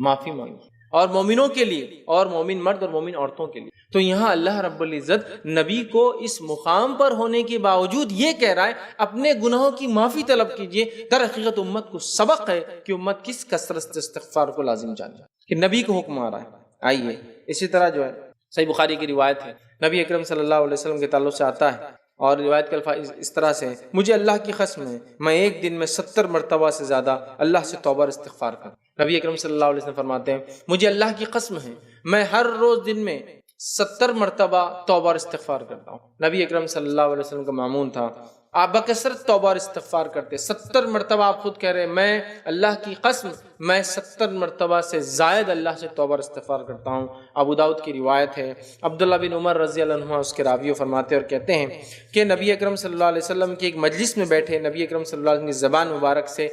معافی مانگی، اور مومنوں کے لیے، اور مومن مرد اور مومن عورتوں کے لیے۔ تو یہاں اللہ رب العزت نبی کو اس مقام پر ہونے کے باوجود یہ کہہ رہا ہے اپنے گناہوں کی معافی طلب کیجئے۔ در حقیقت امت کو سبق ہے کہ امت کس کثرت استغفار کو لازم جانے، کہ نبی کو حکم آ رہا ہے۔ آئیے اسی طرح جو ہے صحیح بخاری کی روایت ہے، نبی اکرم صلی اللہ علیہ وسلم کے تعلق سے آتا ہے، اور روایت کے الفاظ اس طرح سے، مجھے اللہ کی قسم ہے میں ایک دن میں 70 مرتبہ سے زیادہ اللہ سے توبہ اور استغفار کروں۔ نبی اکرم صلی اللہ علیہ وسلم فرماتے ہیں مجھے اللہ کی قسم ہے میں ہر روز دن میں 70 مرتبہ توبہ اور استغفار کرتا ہوں۔ نبی اکرم صلی اللہ علیہ وسلم کا معمول تھا، آپ بکثرت توبہ اور استغفار کرتے۔ 70 مرتبہ آپ خود کہہ رہے ہیں میں اللہ کی قسم میں 70 مرتبہ سے زائد اللہ سے توبہ اور استغفار کرتا ہوں۔ ابو داؤد کی روایت ہے، عبداللہ بن عمر رضی اللہ عنہ اس کے راوی فرماتے اور کہتے ہیں کہ نبی اکرم صلی اللہ علیہ وسلم کی ایک مجلس میں بیٹھے، نبی اکرم صلی اللہ علیہ وسلم کی زبان مبارک سے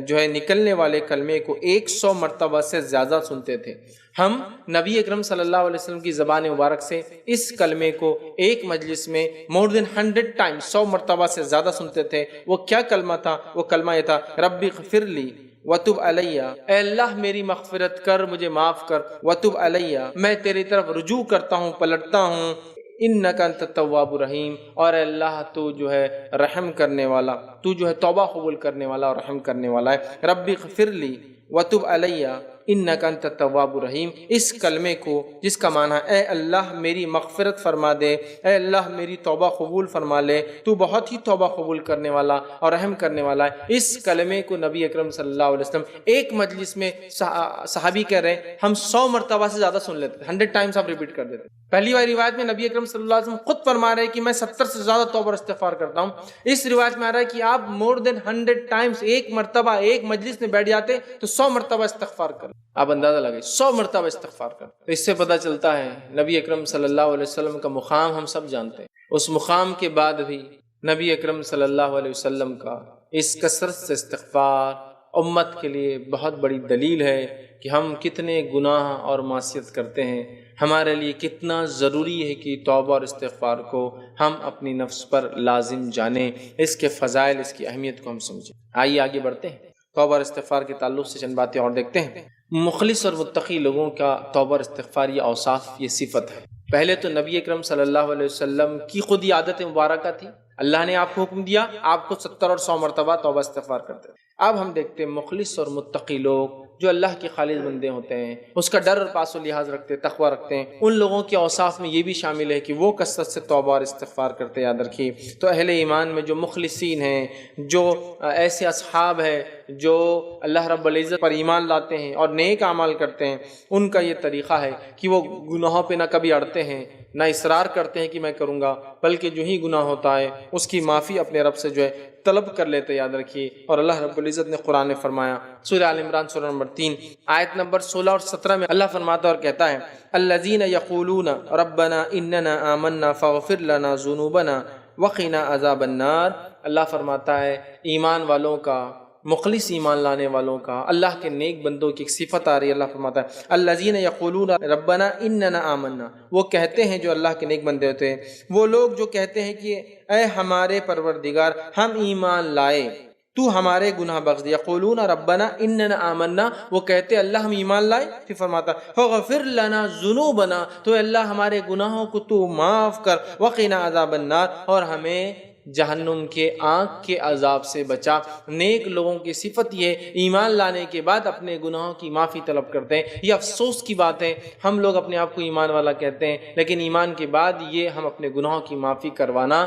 جو ہے نکلنے والے کلمے کو 100 مرتبہ سے زیادہ سنتے تھے۔ ہم نبی اکرم صلی اللہ علیہ وسلم کی زبان مبارک سے اس کلمے کو ایک مجلس میں more than 100 times 100 مرتبہ سے زیادہ سنتے تھے۔ وہ کیا کلمہ تھا؟ وہ کلمہ یہ تھا، ربی اغفر لی وتب علیہ، اے اللہ میری مغفرت کر، مجھے معاف کر، وتب علیہ میں تیری طرف رجوع کرتا ہوں، پلٹتا ہوں، انک انت التواب الرحیم، اور اے اللہ تو جو ہے رحم کرنے والا، تو جو ہے توبہ قبول کرنے والا اور رحم کرنے والا ہے۔ ربی اغفر لی وتب علیہ انک انت التواب الرحیم، اس کلمے کو جس کا معنی ہے اے اللہ میری مغفرت فرما دے، اے اللہ میری توبہ قبول فرما لے، تو بہت ہی توبہ قبول کرنے والا اور رحم کرنے والا ہے۔ اس کلمے کو نبی اکرم صلی اللہ علیہ وسلم ایک مجلس میں صحابی کہہ رہے ہیں ہم 100 مرتبہ سے زیادہ سن لیتے، 100 ٹائمز آپ ریپیٹ کر دیتے۔ پہلی والی روایت میں نبی اکرم صلی اللہ علیہ وسلم خود فرما رہے ہیں کہ میں 70 سے زیادہ توبہ اور استغفار کرتا ہوں۔ اس روایت میں آ رہا ہے کہ آپ more than 100 ٹائمز ایک مرتبہ ایک مجلس میں بیٹھ جاتے تو 100 مرتبہ استغفار کر، آپ اندازہ لگائیں 100 مرتبہ استغفار کر۔ تو اس سے پتہ چلتا ہے نبی اکرم صلی اللہ علیہ وسلم کا مقام ہم سب جانتے ہیں، اس مقام کے بعد بھی نبی اکرم صلی اللہ علیہ وسلم کا اس کثرت سے استغفار امت کے لیے بہت بڑی دلیل ہے کہ ہم کتنے گناہ اور معصیت کرتے ہیں۔ ہمارے لیے کتنا ضروری ہے کہ توبہ اور استغفار کو ہم اپنی نفس پر لازم جانیں، اس کے فضائل، اس کی اہمیت کو ہم سمجھیں۔ آئیے آگے بڑھتے ہیں، توبہ اور استغفار کے تعلق سے چند باتیں اور دیکھتے ہیں۔ مخلص اور متقی لوگوں کا توبہ اور استغفار یہ اوصاف، یہ صفت ہے۔ پہلے تو نبی اکرم صلی اللہ علیہ وسلم کی خود ہی عادت مبارکہ تھی، اللہ نے آپ کو حکم دیا، آپ کو 70 اور 100 مرتبہ توبہ استغفار کرتے ہیں۔ اب ہم دیکھتے ہیں مخلص اور متقی لوگ جو اللہ کے خالص بندے ہوتے ہیں، اس کا ڈر اور پاس و لحاظ رکھتے ہیں، تقوی رکھتے ہیں، ان لوگوں کے اوصاف میں یہ بھی شامل ہے کہ وہ کثرت سے توبہ اور استغفار کرتے۔ یاد رکھیے، تو اہل ایمان میں جو مخلصین ہیں، جو ایسے اصحاب ہیں جو اللہ رب العزت پر ایمان لاتے ہیں اور نیک اعمال کرتے ہیں، ان کا یہ طریقہ ہے کہ وہ گناہوں پہ نہ کبھی اڑتے ہیں، نہ اصرار کرتے ہیں کہ میں کروں گا، بلکہ جو ہی گناہ ہوتا ہے اس کی معافی اپنے رب سے جو ہے طلب کر لیتے۔ یاد رکھیے، اور اللہ رب العزت نے قرآن میں فرمایا، سورہ آل عمران سورہ نمبر 3 آیت نمبر 16 اور 17 میں اللہ فرماتا اور کہتا ہے، الذین یقولون ربنا اننا آمنا فاغفر لنا ذنوبنا وقنا عذاب النار۔ اللہ فرماتا ہے ایمان والوں کا، مخلص ایمان لانے والوں کا، اللہ کے نیک بندوں کی ایک صفت آ رہی ہے۔ اللہ فرماتا ہے الذین یقولون ربنا اننا آمنا، وہ کہتے ہیں جو اللہ کے نیک بندے ہوتے ہیں، وہ لوگ جو کہتے ہیں کہ اے ہمارے پروردگار ہم ایمان لائے، تو ہمارے گناہ بخش دے۔ یقولون ربنا اننا آمنا، وہ کہتے اللہ ہم ایمان لائے، پھر فرماتا فاغفر لنا ذنوبنا، تو اللہ ہمارے گناہوں کو تو معاف کر، وقنا عذاب النار، اور ہمیں جہنم کے آگ کے عذاب سے بچا۔ نیک لوگوں کی صفت یہ ایمان لانے کے بعد اپنے گناہوں کی معافی طلب کرتے ہیں۔ یہ افسوس کی بات ہے، ہم لوگ اپنے آپ کو ایمان والا کہتے ہیں، لیکن ایمان کے بعد یہ ہم اپنے گناہوں کی معافی کروانا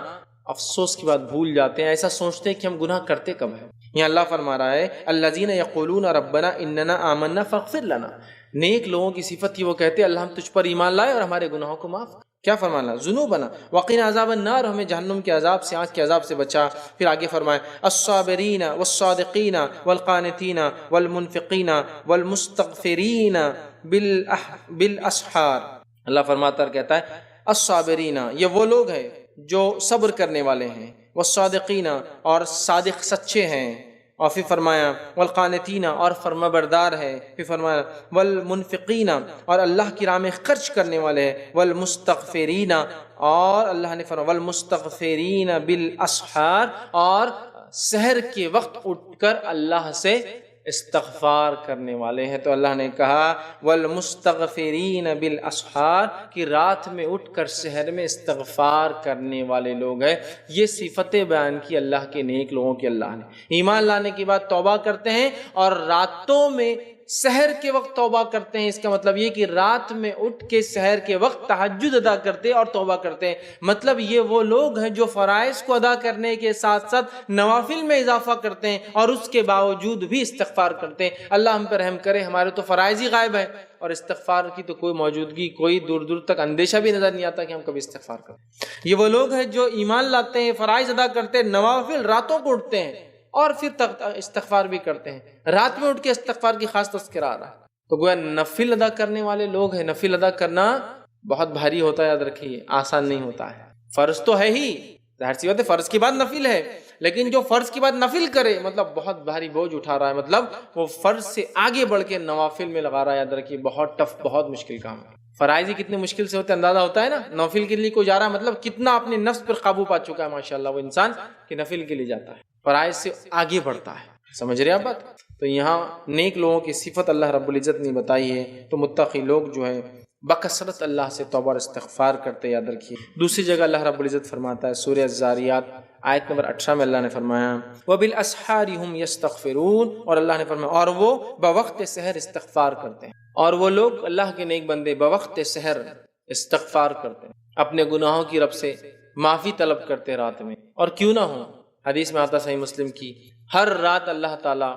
افسوس کی بات بھول جاتے ہیں، ایسا سوچتے ہیں کہ ہم گناہ کرتے کب ہیں۔ یہاں اللہ فرما رہا ہے الذین یقولون ربنا اننا آمنا فاغفر لنا، نیک لوگوں کی صفت یہ وہ کہتے ہیں اللہ ہم تجھ پر ایمان لائے اور ہمارے گناہوں کو معاف کر۔ کیا فرمانا؟ ذنوبنا وقنا عذاب النار، ہمیں جہنم کے عذاب سے، آگ کے عذاب سے بچا۔ پھر آگے فرمائے الصابرین والصادقین والقانتین والمنفقین والمستغفرین بالاسحار۔ اللہ فرماتا اور کہتا ہے الصابرین، یہ وہ لوگ ہیں جو صبر کرنے والے ہیں، والصادقین اور صادق سچے ہیں، اور پھر فرمایا والقانتین اور فرما بردار ہے، پھر فرمایا والمنفقین اور اللہ کی راہ میں خرچ کرنے والے ہیں، والمستغفرین اور اللہ نے فرمایا والمستغفرین بالاسحار، اور سحر کے وقت اٹھ کر اللہ سے استغفار کرنے والے ہیں۔ تو اللہ نے کہا والمستغفرین بالاسحار، کہ رات میں اٹھ کر سحر میں استغفار کرنے والے لوگ ہیں۔ یہ صفتیں بیان کی اللہ کے نیک لوگوں کی اللہ نے، ایمان لانے کے بعد توبہ کرتے ہیں اور راتوں میں سحر کے وقت توبہ کرتے ہیں۔ اس کا مطلب یہ کہ رات میں اٹھ کے سحر کے وقت تہجد ادا کرتے اور توبہ کرتے ہیں۔ مطلب یہ وہ لوگ ہیں جو فرائض کو ادا کرنے کے ساتھ ساتھ نوافل میں اضافہ کرتے ہیں اور اس کے باوجود بھی استغفار کرتے ہیں۔ اللہ ہم پر رحم کرے، ہمارے تو فرائض ہی غائب ہیں اور استغفار کی تو کوئی موجودگی، کوئی دور دور تک اندیشہ بھی نظر نہیں آتا کہ ہم کبھی استغفار کریں۔ یہ وہ لوگ ہیں جو ایمان لاتے ہیں، فرائض ادا کرتے ہیں، نوافل راتوں کو اٹھتے ہیں اور پھر استغفار بھی کرتے ہیں۔ رات میں اٹھ کے استغفار کی خاص تذکرہ آ رہا ہے، تو گویا نفل ادا کرنے والے لوگ ہیں۔ نفل ادا کرنا بہت بھاری ہوتا ہے، یاد رکھیے، آسان نہیں ہوتا ہے۔ فرض تو ہے ہی، ظاہر سی بات ہے، فرض کے بعد نفل ہے، لیکن جو فرض کے بعد نفل کرے مطلب بہت بھاری بوجھ اٹھا رہا ہے، مطلب وہ فرض سے آگے بڑھ کے نوافل میں لگا رہا ہے۔ یاد رکھیے، بہت ٹف، بہت مشکل کام ہے۔ فرائض ہی کتنے مشکل سے ہوتے ہیں اندازہ ہوتا ہے نا، نوافل کے لیے کوئی جا رہا ہے مطلب کتنا اپنے نفس پر قابو پا چکا ہے ماشاءاللہ وہ انسان کہ نفل کے لیے جاتا ہے، فرائض سے آگے بڑھتا ہے۔ سمجھ رہے آپ بات؟ تو یہاں نیک لوگوں کی صفت اللہ رب العزت نے بتائی ہے۔ تو متقی لوگ جو ہے بکثرت اللہ سے توبہ اور استغفار کرتے، یاد رکھیے۔ دوسری جگہ اللہ رب العزت فرماتا ہے سورہ الذاریات آیت نمبر 18 میں اللہ نے فرمایا وَبِالْأَسْحَارِ هُمْ يَسْتَغْفِرُونَ، اور اللہ نے فرمایا اور وہ بوقت سحر استغفار کرتے ہیں۔ اور وہ لوگ اللہ کے نیک بندے بوقت سحر استغفار کرتے ہیں، اپنے گناہوں کی رب سے معافی طلب کرتے رات میں۔ اور کیوں نہ ہو، حدیث میں آتا صحیح مسلم کی، ہر رات اللہ تعالیٰ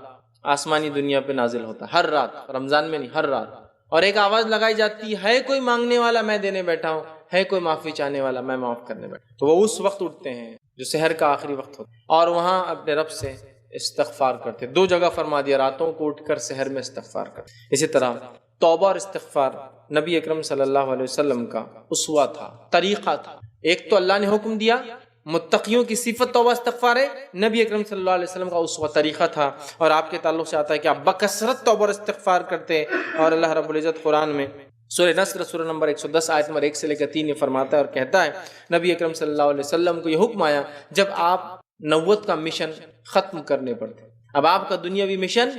آسمانی دنیا پہ نازل ہوتا، ہر رات، رمضان میں نہیں، ہر رات، اور ایک آواز لگائی جاتی ہے کوئی مانگنے والا میں دینے بیٹھا ہوں، ہے کوئی معافی چاہنے والا میں معاف کرنے بیٹھا ہوں۔ تو وہ اس وقت اٹھتے ہیں جو سحر کا آخری وقت ہوتا ہے اور وہاں اپنے رب سے استغفار کرتے۔ دو جگہ فرما دیا، راتوں کو اٹھ کر سحر میں استغفار کرتے۔ اسی طرح توبہ اور استغفار نبی اکرم صلی اللہ علیہ وسلم کا اسوہ تھا، طریقہ تھا۔ ایک تو اللہ نے حکم دیا، متقیوں کی صفت توبہ استغفار ہے، نبی اکرم صلی اللہ علیہ وسلم کا اسوہ طریقہ تھا، اور آپ کے تعلق سے آتا ہے کہ آپ بکثرت توبہ اور استغفار کرتے۔ اور اللہ رب العزت قرآن میں سورہ نصر سورہ نمبر 110 آیت نمبر 1 سے لے کر 3 میں فرماتا ہے اور کہتا ہے نبی اکرم صلی اللہ علیہ وسلم کو یہ حکم آیا جب آپ نبوت کا مشن ختم کرنے پر تھے، اب آپ کا دنیاوی مشن،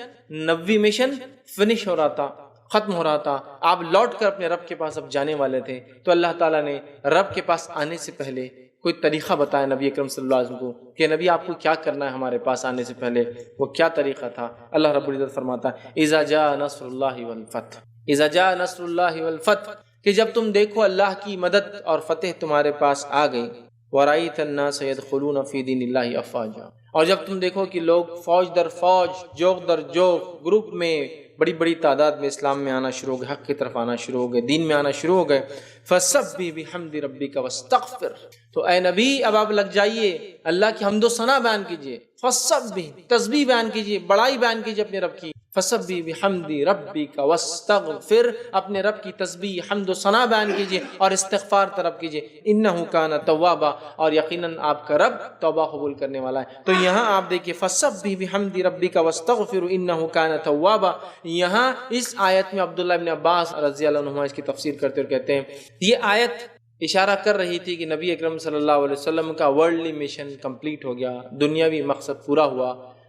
نبوی مشن فنش ہو رہا تھا، ختم ہو رہا تھا، آپ لوٹ کر اپنے رب کے پاس اب جانے والے تھے، تو اللہ تعالیٰ نے رب کے پاس آنے سے پہلے کوئی طریقہ بتایا نبی اکرم صلی اللہ علیہ وسلم کو کہ نبی آپ کو کیا کرنا ہے ہمارے پاس آنے سے پہلے۔ وہ کیا طریقہ تھا؟ اللہ رب العزت فرماتا ہے اذا جاء نصر اللہ والفتح، اذا جاء نصر اللہ والفتح، کہ جب تم دیکھو اللہ کی مدد اور فتح تمہارے پاس آ گئی، وَرَأَيْتَ النَّاسَ يَدْخُلُونَ فِي دِينِ اللَّهِ أَفْوَاجًا، اور جب تم دیکھو کہ لوگ فوج در فوج، جوق در جوق، گروپ میں بڑی بڑی تعداد میں اسلام میں آنا شروع ہو گئے، حق کی طرف آنا شروع ہو گئے، دین میں آنا شروع ہو گئے، فَسَبِّحْ بِحَمْدِ رَبِّكَ وَاسْتَغْفِرْ، تو اے نبی اب آپ لگ جائیے، اللہ کی حمد و ثنا بیان کیجئے، فَسَبِّحْ، تسبیح بیان کیجئے، بڑائی بیان کیجئے اپنے رب کی، فَسَبِّحْ بِحَمْدِ رَبِّكَ وَاسْتَغْفِرْ، اپنے رب کی تسبیح، حمد و ثنا بیان کیجئے اور استغفار طلب کیجئے، إِنَّهُ كَانَ تَوَّابًا، اور یقیناً آپ کا رب توبہ قبول کرنے والا ہے۔ تو یہاں آپ دیکھیے فَسَبِّحْ بِحَمْدِ رَبِّكَ وَاسْتَغْفِرْ إِنَّهُ كَانَ تَوَّابًا، یہاں اس آیت میں عبداللہ ابن عباس رضی اللہ عنہما اس کی تفسیر کرتے اور کہتے ہیں یہ آیت اشارہ کر رہی تھی کہ نبی اکرم صلی اللہ علیہ وسلم کا ورلڈلی مشن کمپلیٹ ہو گیا، دنیاوی مقصد پورا ہوا،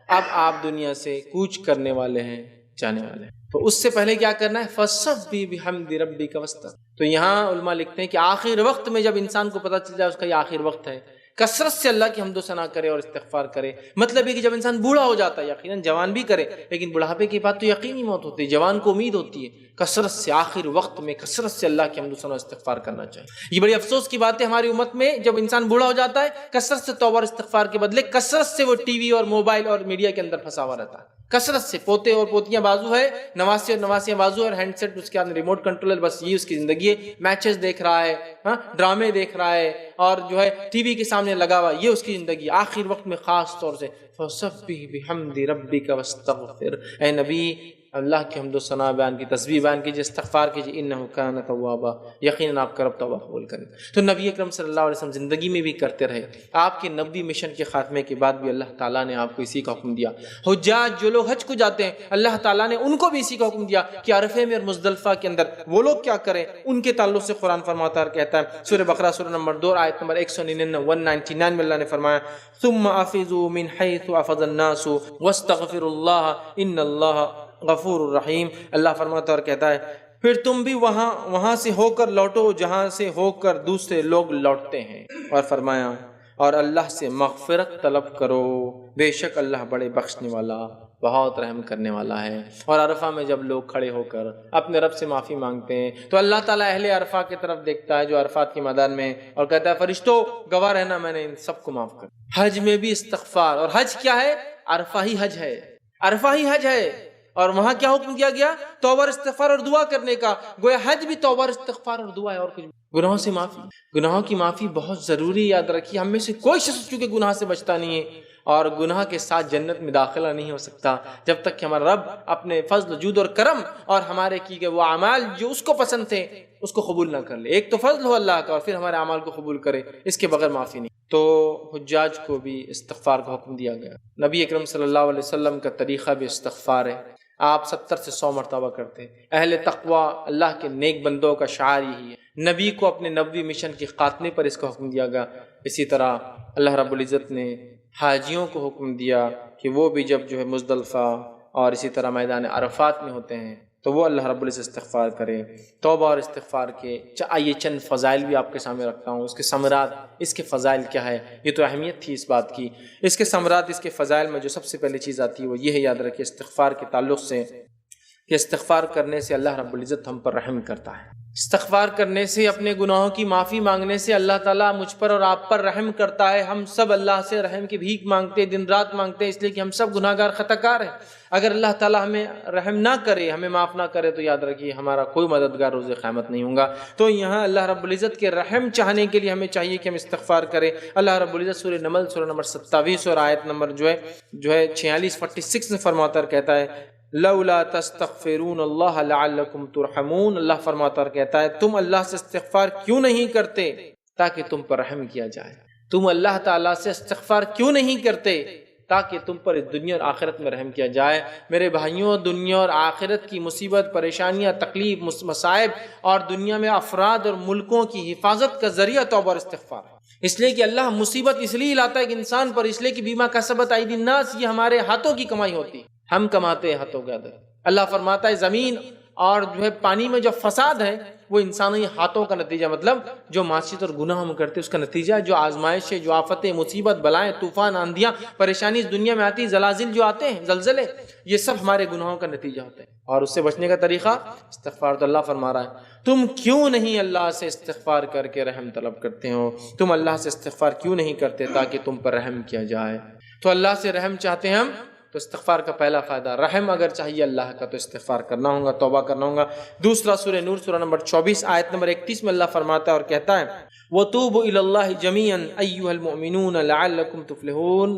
اب آپ دنیا سے کوچ کرنے والے ہیں، جانے والے ہیں، تو اس سے پہلے کیا کرنا ہے؟ فَسَبِّحْ بِحَمْدِ رَبِّكَ وَاسْتَغْفِرْ۔ تو یہاں علماء لکھتے ہیں کہ آخر وقت میں جب انسان کو پتہ چل جائے اس کا یہ آخر وقت ہے، کثرت سے اللہ کی حمد و ثنا کرے اور استغفار کرے۔ مطلب یہ کہ جب انسان بوڑھا ہو جاتا ہے، یقیناً جوان بھی کرے، لیکن بڑھاپے کے بعد تو یقینی موت ہوتی ہے، جوان کو امید ہوتی ہے، کثرت سے آخر وقت میں کثرت سے اللہ کی حمد و ثنا اور استغفار کرنا چاہیے۔ یہ بڑی افسوس کی بات ہے ہماری امت میں، جب انسان بوڑھا ہو جاتا ہے کثرت سے توبہ اور استغفار کے بدلے کثرت سے وہ ٹی وی اور موبائل اور میڈیا کے اندر پھنسا ہوا رہتا ہے، کثرت سے پوتے اور پوتیاں بازو ہے، نواسی اور نواسیاں بازو ہے، اور ہینڈ سیٹ اس کے اندر ریموٹ کنٹرولر، بس یہ اس کی زندگی ہے، میچز دیکھ رہا ہے، ڈرامے دیکھ رہا ہے، اور جو ہے ٹی وی کے سامنے لگا ہوا، یہ اس کی زندگی۔ آخر وقت میں خاص طور سے فَسَبِّحْ بِحَمْدِ رَبِّكَ وَاسْتَغْفِرْ، اے نبی اللہ کی حمد و ثنا بیان کی، تسبیح بیان کیجیے، استغفار کیجیے، انہ کان توابا، یقیناً آپ کا رب توبہ قبول کرے۔ تو نبی اکرم صلی اللہ علیہ وسلم زندگی میں بھی کرتے رہے، آپ کے نبوی مشن کے خاتمے کے بعد بھی اللہ تعالیٰ نے آپ کو اسی کا حکم دیا۔ حجاج جو لوگ حج کو جاتے ہیں، اللہ تعالیٰ نے ان کو بھی اسی کا حکم دیا کہ عرفے میں اور مزدلفہ کے اندر وہ لوگ کیا کریں۔ ان کے تعلق سے قرآن فرماتا ہے، کہتا ہے سورہ بقرہ سورہ نمبر 2 آیت نمبر 199 میں اللہ نے فرمایا ثم افیضوا من حیث افض الناس واستغفروا اللہ ان اللہ غفور الرحیم۔ اللہ فرماتا اور کہتا ہے پھر تم بھی وہاں سے ہو کر لوٹو جہاں سے ہو کر دوسرے لوگ لوٹتے ہیں، اور فرمایا اور اللہ سے مغفرت طلب کرو، بے شک اللہ بڑے بخشنے والا بہت رحم کرنے والا ہے۔ اور عرفہ میں جب لوگ کھڑے ہو کر اپنے رب سے معافی مانگتے ہیں تو اللہ تعالیٰ اہل عرفہ کی طرف دیکھتا ہے جو عرفات کے میدان میں، اور کہتا ہے فرشتوں گواہ رہنا میں نے ان سب کو معاف کر۔ حج میں بھی استغفار، اور حج کیا ہے؟ عرفہ ہی حج ہے، عرفہ ہی حج ہے۔ اور وہاں کیا حکم دیا گیا؟ توبہ اور استغفار اور دعا کرنے کا۔ گویا حج بھی توبہ اور استغفار اور دعا ہے، اور کچھ گناہوں سے معافی، گناہوں کی معافی بہت ضروری، یاد رکھیے۔ ہم میں سے کوئی شخص چونکہ گناہ سے بچتا نہیں ہے اور گناہ کے ساتھ جنت میں داخلہ نہیں ہو سکتا جب تک کہ ہمارا رب اپنے فضل جود اور کرم اور ہمارے کیے گئے وہ اعمال جو اس کو پسند تھے اس کو قبول نہ کر لے۔ ایک تو فضل ہو اللہ کا اور پھر ہمارے اعمال کو قبول کرے، اس کے بغیر معافی نہیں۔ تو حجاج کو بھی استغفار کا حکم دیا گیا۔ نبی اکرم صلی اللہ علیہ وسلم کا طریقہ بھی استغفار ہے، آپ 70 سے 100 مرتبہ کرتے ہیں۔ اہل تقوی اللہ کے نیک بندوں کا شعار یہی ہے۔ نبی کو اپنے نبوی مشن کے خاتمے پر اس کا حکم دیا گیا۔ اسی طرح اللہ رب العزت نے حاجیوں کو حکم دیا کہ وہ بھی جب جو ہے مزدلفہ اور اسی طرح میدان عرفات میں ہوتے ہیں تو وہ اللہ رب العزت استغفار کرے۔ توبہ اور استغفار کے آئیے چند فضائل بھی آپ کے سامنے رکھتا ہوں، اس کے ثمرات، اس کے فضائل کیا ہے، یہ تو اہمیت تھی اس بات کی۔ اس کے ثمرات، اس کے فضائل میں جو سب سے پہلی چیز آتی ہے وہ یہ ہے، یاد رکھیے استغفار کے تعلق سے، کہ استغفار کرنے سے اللہ رب العزت ہم پر رحم کرتا ہے۔ استغفار کرنے سے، اپنے گناہوں کی معافی مانگنے سے اللہ تعالیٰ مجھ پر اور آپ پر رحم کرتا ہے۔ ہم سب اللہ سے رحم کی بھیک مانگتے، دن رات مانگتے ہیں، اس لیے کہ ہم سب گناہ گار خطا کار ہیں۔ اگر اللہ تعالیٰ ہمیں رحم نہ کرے، ہمیں معاف نہ کرے تو یاد رکھیے ہمارا کوئی مددگار روز قیامت نہیں ہوگا۔ تو یہاں اللہ رب العزت کے رحم چاہنے کے لیے ہمیں چاہیے کہ ہم استغفار کریں۔ اللہ رب العزت سورہ نمل سورہ نمبر 27 اور آیت نمبر جو ہے 46 میں فرماتا ہے، کہتا ہے لولا تستغفرون اللہ لعلکم ترحمون۔ اللہ فرماتا اور کہتا ہے تم اللہ سے استغفار کیوں نہیں کرتے تاکہ تم پر رحم کیا جائے۔ تم اللہ تعالیٰ سے استغفار کیوں نہیں کرتے تاکہ تم پر اس دنیا اور آخرت میں رحم کیا جائے۔ میرے بھائیوں، دنیا اور آخرت کی مصیبت، پریشانیاں، تکلیف، مصائب اور دنیا میں افراد اور ملکوں کی حفاظت کا ذریعہ توبہ اور استغفار ہے۔ اس لیے کہ اللہ مصیبت اس لیے لاتا ہے کہ انسان پر، اس لیے کہ بیما کسبت ایدی الناس، یہ ہمارے ہاتھوں کی کمائی ہوتی، ہم کماتے ہیں ہاتھوں کے اندر۔ اللہ فرماتا ہے زمین اور جو ہے پانی میں جو فساد ہے وہ انسانی ہاتھوں کا نتیجہ، مطلب جو معصیت اور گناہ ہم کرتے ہیں اس کا نتیجہ، جو آزمائشیں، جو آفتیں، مصیبت، بلائیں، طوفان، آندھیاں، پریشانی اس دنیا میں آتی، زلازل جو آتے ہیں، زلزلے، یہ سب ہمارے گناہوں کا نتیجہ ہوتے ہیں۔ اور اس سے بچنے کا طریقہ استغفار۔ تو اللہ فرما رہا ہے تم کیوں نہیں اللہ سے استغفار کر کے رحم طلب کرتے ہو؟ تم اللہ سے استغفار کیوں نہیں کرتے تاکہ تم پر رحم کیا جائے؟ تو اللہ سے رحم چاہتے ہیں ہم، تو استغفار کا پہلا فائدہ، رحم اگر چاہیے اللہ کا تو استغفار کرنا ہوگا، توبہ کرنا ہوگا۔ دوسرا سورہ نور سورہ نمبر 24 آیت نمبر 31 میں اللہ فرماتا ہے اور کہتا ہے وَتُوبُوا إِلَى اللَّهِ جَمِيعًا أَيُّهَا الْمُؤْمِنُونَ لَعَلَّكُمْ تُفْلِحُونَ۔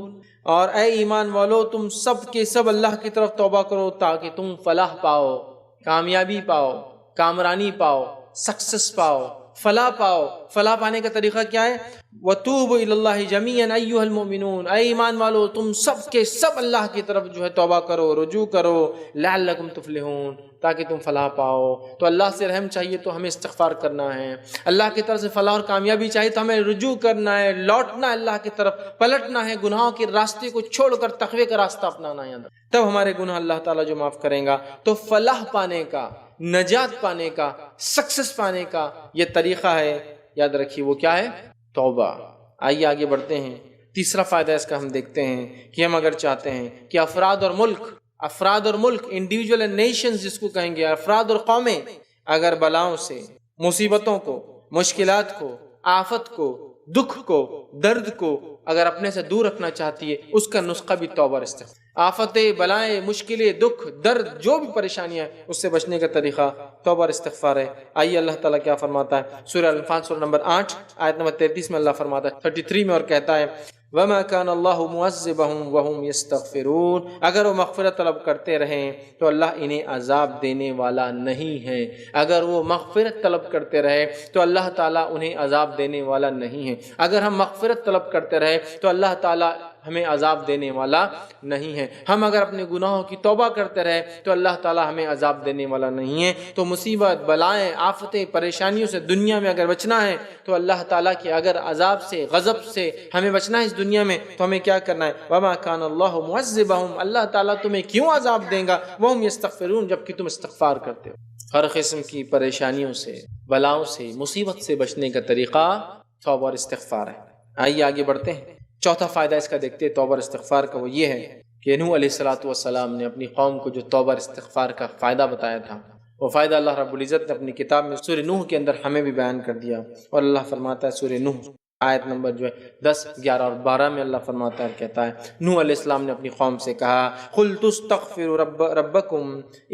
اور اے ایمان والو تم سب کے سب اللہ کی طرف توبہ کرو تاکہ تم فلاح پاؤ، کامیابی پاؤ، کامرانی پاؤ، سکسس پاؤ، فلاح پاؤ۔ فلاح پانے کا طریقہ کیا ہے؟ وَتُوبُوا إِلَى اللَّهِ جَمِيعًا أَيُّهَا الْمُؤْمِنُونَ، اے ایمان والو تم سب کے سب اللہ کی طرف جو ہے توبہ کرو، رجوع کرو، لعلکم تفلحون، تاکہ تم فلاح پاؤ۔ تو اللہ سے رحم چاہیے تو ہمیں استغفار کرنا ہے، اللہ کی طرف سے فلاح اور کامیابی چاہیے تو ہمیں رجوع کرنا ہے، لوٹنا ہے اللہ کی طرف، پلٹنا ہے، گناہوں کے راستے کو چھوڑ کر تقوی کا راستہ اپنانا ہے، تب ہمارے گناہ اللہ تعالیٰ جو معاف کریں گا۔ تو فلاح پانے کا، نجات پانے کا، سکسس پانے کا یہ طریقہ ہے، یاد رکھیے وہ کیا ہے؟ توبہ۔ آئیے آگے بڑھتے ہیں۔ تیسرا فائدہ اس کا ہم دیکھتے ہیں کہ ہم اگر چاہتے ہیں کہ افراد اور ملک انڈیویجول اینڈ نیشنز جس کو کہیں گے، افراد اور قومیں اگر بلاؤں سے، مصیبتوں کو، مشکلات کو، آفت کو، دکھ کو، درد کو اگر اپنے سے دور رکھنا چاہتی ہے، اس کا نسخہ بھی توبہ اور استغفار۔ آفتیں، بلائیں، مشکلیں، دکھ، درد، جو بھی پریشانیاں ہیں اس سے بچنے کا طریقہ توبہ اور استغفار ہے۔ آئیے اللہ تعالیٰ کیا فرماتا ہے سورہ الانفال سورہ نمبر 8 آیت نمبر 33 میں اللہ فرماتا ہے 33 میں اور کہتا ہے وما كان اللہ معذبهم وهم يستغفرون، اگر وہ مغفرت طلب کرتے رہیں تو اللہ انہیں عذاب دینے والا نہیں ہے، اگر وہ مغفرت طلب کرتے رہے تو اللہ تعالیٰ انہیں عذاب دینے والا نہیں ہے، اگر ہم مغفرت طلب کرتے رہے تو اللہ تعالیٰ ہمیں عذاب دینے والا نہیں ہے، ہم اگر اپنے گناہوں کی توبہ کرتے رہے تو اللہ تعالیٰ ہمیں عذاب دینے والا نہیں ہے۔ تو مصیبت، بلائیں، آفتیں، پریشانیوں سے دنیا میں اگر بچنا ہے تو اللہ تعالیٰ کے اگر عذاب سے، غضب سے ہمیں بچنا ہے اس دنیا میں تو ہمیں کیا کرنا ہے؟ وَمَا كَانَ اللَّهُ مُعَذِّبَهُمْ، اللہ تعالیٰ تمہیں کیوں عذاب دیں گا؟ وَهُمْ يَسْتَغْفِرُونَ، جبکہ تم استغفار کرتے ہو۔ ہر قسم کی پریشانیوں سے، بلاؤں سے، مصیبت سے بچنے کا طریقہ توبہ اور استغفار ہے۔ آئیے آگے بڑھتے ہیں، چوتھا فائدہ اس کا دیکھتے ہیں توبہ اور استغفار کا، وہ یہ ہے کہ نوح علیہ السلام نے اپنی قوم کو جو توبہ اور استغفار کا فائدہ بتایا تھا، وہ فائدہ اللہ رب العزت نے اپنی کتاب میں سورہ نوح کے اندر ہمیں بھی بیان کر دیا۔ اور اللہ فرماتا ہے سورہ نوح آیت نمبر 10، 11 اور 12 میں اللہ فرماتا ہے، کہتا ہے نوح علیہ السلام نے اپنی قوم سے کہا قُلْتُ اسْتَغْفِرُوا رَبَّكُمْ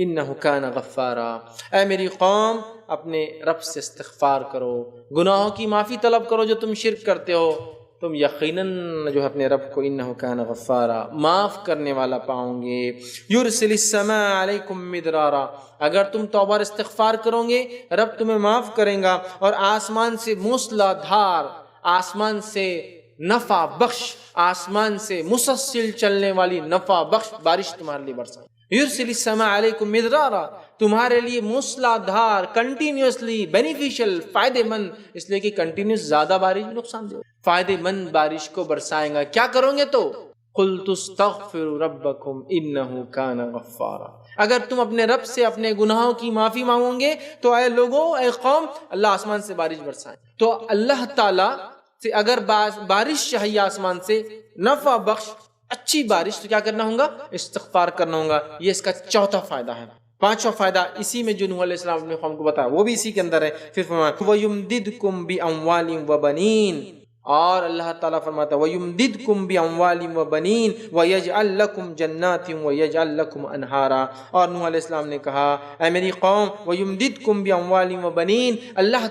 إِنَّهُ كَانَ غَفَّارًا، اے میری قوم اپنے رب سے استغفار کرو، گناہوں کی معافی طلب کرو جو تم شرک کرتے ہو، تم یقیناً جو اپنے رب کو انہ کان غفارا، معاف کرنے والا پاؤں گے۔ یرسل السماء علیکم مدرارا، اگر تم توبہ اور استغفار کرو گے رب تمہیں معاف کرے گا، اور آسمان سے موسلا دھار، آسمان سے نفع بخش، آسمان سے مسلسل چلنے والی نفع بخش بارش تمہارے لیے برسائے۔ یرسل السماء علیکم مدرارا، تمہارے لیے موسلا دھار، کنٹینیوسلی بینیفیشل، فائدے مند، اس لیے کہ کنٹینیوس زیادہ بارش بھی نقصان دے، فائدے مند بارش کو برسائیں گا۔ کیا کرو گے تو قُلْتُ اسْتَغْفِرُوا رَبَّكُمْ إِنَّهُ كَانَ غَفَّارًا، اگر تم اپنے رب سے اپنے گناہوں کی معافی مانگو گے تو اے لوگوں، اے قوم، اللہ آسمان سے بارش برسائیں۔ تو اللہ تعالیٰ سے اگر بارش چاہیے آسمان سے، نفع بخش اچھی بارش، تو کیا کرنا ہوگا؟ استغفار کرنا ہوگا۔ یہ اس کا چوتھا فائدہ ہے۔ پانچواں فائدہ اسی میں جو نوح علیہ السلام اپنے قوم کو بتایا وہ بھی اسی کے اندر ہے۔ پھر فرمایا وَيُمْدِدْكُمْ بِأَمْوَالٍ وَبَنِينَ، اور اللہ تعالیٰ فرماتا ہے وَيُمْدِدْكُمْ بِأَمْوَالٍ وَبَنِينَ وَيَجْعَلْ لَكُمْ جَنَّاتٍ وَيَجْعَلْ لَكُمْ أَنْهَارًا، اور نوح علیہ السلام نے کہا اے میری قوم وَيُمْدِدْكُمْ بِأَمْوَالٍ وَبَنِينَ، اللہ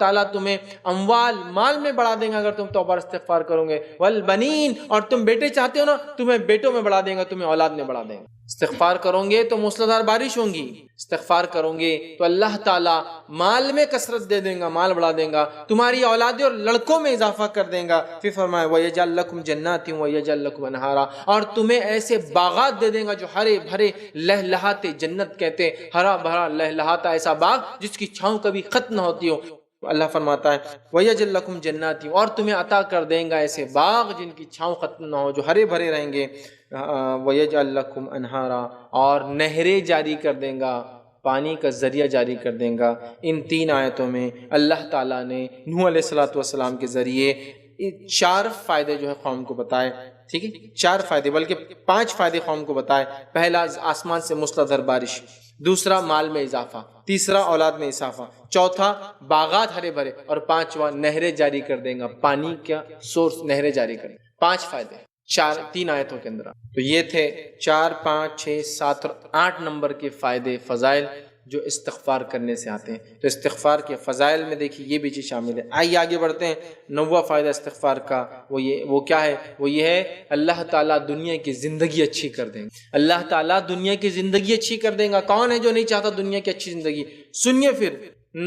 تعالیٰ تمہیں اموال، مال میں بڑھا دیں گا اگر تم توبہ اور استغفار کرو گے، وَالْبَنِينَ، اور تم بیٹے چاہتے ہو نا، تمہیں بیٹوں میں بڑھا دیں گا، تمہیں اولاد میں بڑھا دیں گا۔ استغفار کرو گے تو موسلادھار بارش ہوں گی، استغفار کرو گے تو اللہ تعالیٰ مال میں کثرت دے دیں گا، مال بڑھا دیں گا، تمہاری اولادیں اور لڑکوں میں اضافہ کر دیں گا۔ پھر فرمایا وَيَجْعَلْ لَكُمْ جَنَّاتٍ وَيَجْعَلْ لَكُمْ أَنْهَارًا، اور تمہیں ایسے باغات دے دیں گا جو ہرے بھرے، لہلہاتے، جنت کہتے ہیں ہرا بھرا لہلہاتا ایسا باغ جس کی چھاؤں کبھی ختم نہ ہوتی ہو۔ اللہ فرماتا ہے وَيَجْعَلْ لَكُمْ جَنَّاتٍ، اور تمہیں عطا کر دیں گا ایسے باغ جن کی چھاؤں ختم نہ ہو، جو ہرے بھرے رہیں گے۔ وَيَجْعَلْ لَكُمْ أَنْهَارًا، اور نہریں جاری کر دیں گا، پانی کا ذریعہ جاری کر دیں گا۔ ان تین آیتوں میں اللہ تعالیٰ نے نوح علیہ السلام کے ذریعے 4 فائدے جو ہے قوم کو بتائے، ٹھیک ہے، 4 فائدے بلکہ 5 فائدے قوم کو بتائے۔ پہلا آسمان سے موسلادھار بارش، دوسرا مال میں اضافہ، تیسرا اولاد میں اضافہ، چوتھا باغات ہرے بھرے، اور پانچواں نہریں جاری کر دیں گا، پانی کا سورس نہریں جاری کریں۔ 5 فائدے 3 آیتوں کے اندر۔ تو یہ تھے 4، 5، 6، 7 اور 8 نمبر کے فائدے، فضائل جو استغفار کرنے سے آتے ہیں۔ تو استغفار کے فضائل میں دیکھیے یہ بھی چیز شامل ہے۔ آئیے آگے بڑھتے ہیں۔ 9واں فائدہ استغفار کا وہ کیا ہے؟ وہ یہ ہے اللہ تعالیٰ دنیا کی زندگی اچھی کر دیں گے۔ اللہ تعالیٰ دنیا کی زندگی اچھی کر دیں گا۔ کون ہے جو نہیں چاہتا دنیا کی اچھی زندگی؟ سنیے پھر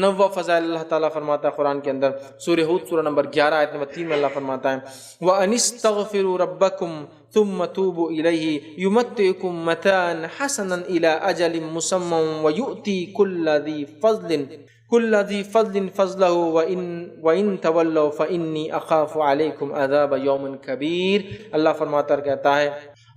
9واں فضائل اللہ تعالیٰ فرماتا ہے قرآن کے اندر، سورہ ہود سورہ نمبر 11 آیت نمبر 3 میں اللہ فرماتا ہے وَأَنِ اسْتَغْفِرُوا رَبَّكُمْ ثُمَّ تُوبُوا إِلَيْهِ يُمَتِّعْكُمْ مَتَاعًا حَسَنًا إِلَىٰ أَجَلٍ مُّسَمًّى وَيُؤْتِي كُلَّ ذِي فَضْلٍ فَضْلَهُ وَإِن تَوَلَّوْا فَإِنِّي أَخَافُ عَلَيْكُمْ عَذَابَ يَوْمٍ كَبِيرٍ۔ اللہ فرماتا ہے، کہتا ہے،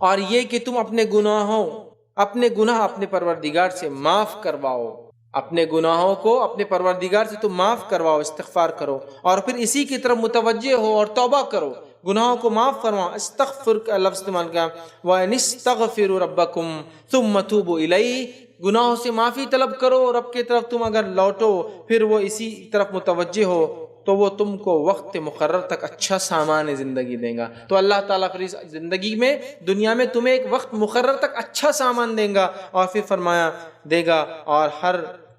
اور یہ کہ تم اپنے گناہ اپنے پروردگار سے معاف کرواؤ، اپنے گناہوں کو اپنے پروردگار سے تم معاف کرواؤ، استغفار کرو، اور پھر اسی کی طرف متوجہ ہو اور توبہ کرو، گناہوں کو معاف فرماؤ۔ استغفر کا لفظ استعمال کیا، وَأَنِ اسْتَغْفِرُوا رَبَّكُمْ ثُمَّ تُوبُوا إِلَيْهِ، گناہوں سے معافی طلب کرو، رب کی طرف تم اگر لوٹو، پھر وہ اسی طرف متوجہ ہو، تو وہ تم کو وقت مقرر تک اچھا سامان زندگی دے گا۔ تو اللہ تعالیٰ پھر اس زندگی میں، دنیا میں تمہیں ایک وقت مقرر تک اچھا سامان دے گا، اور پھر فرمایا دے گا، اور ہر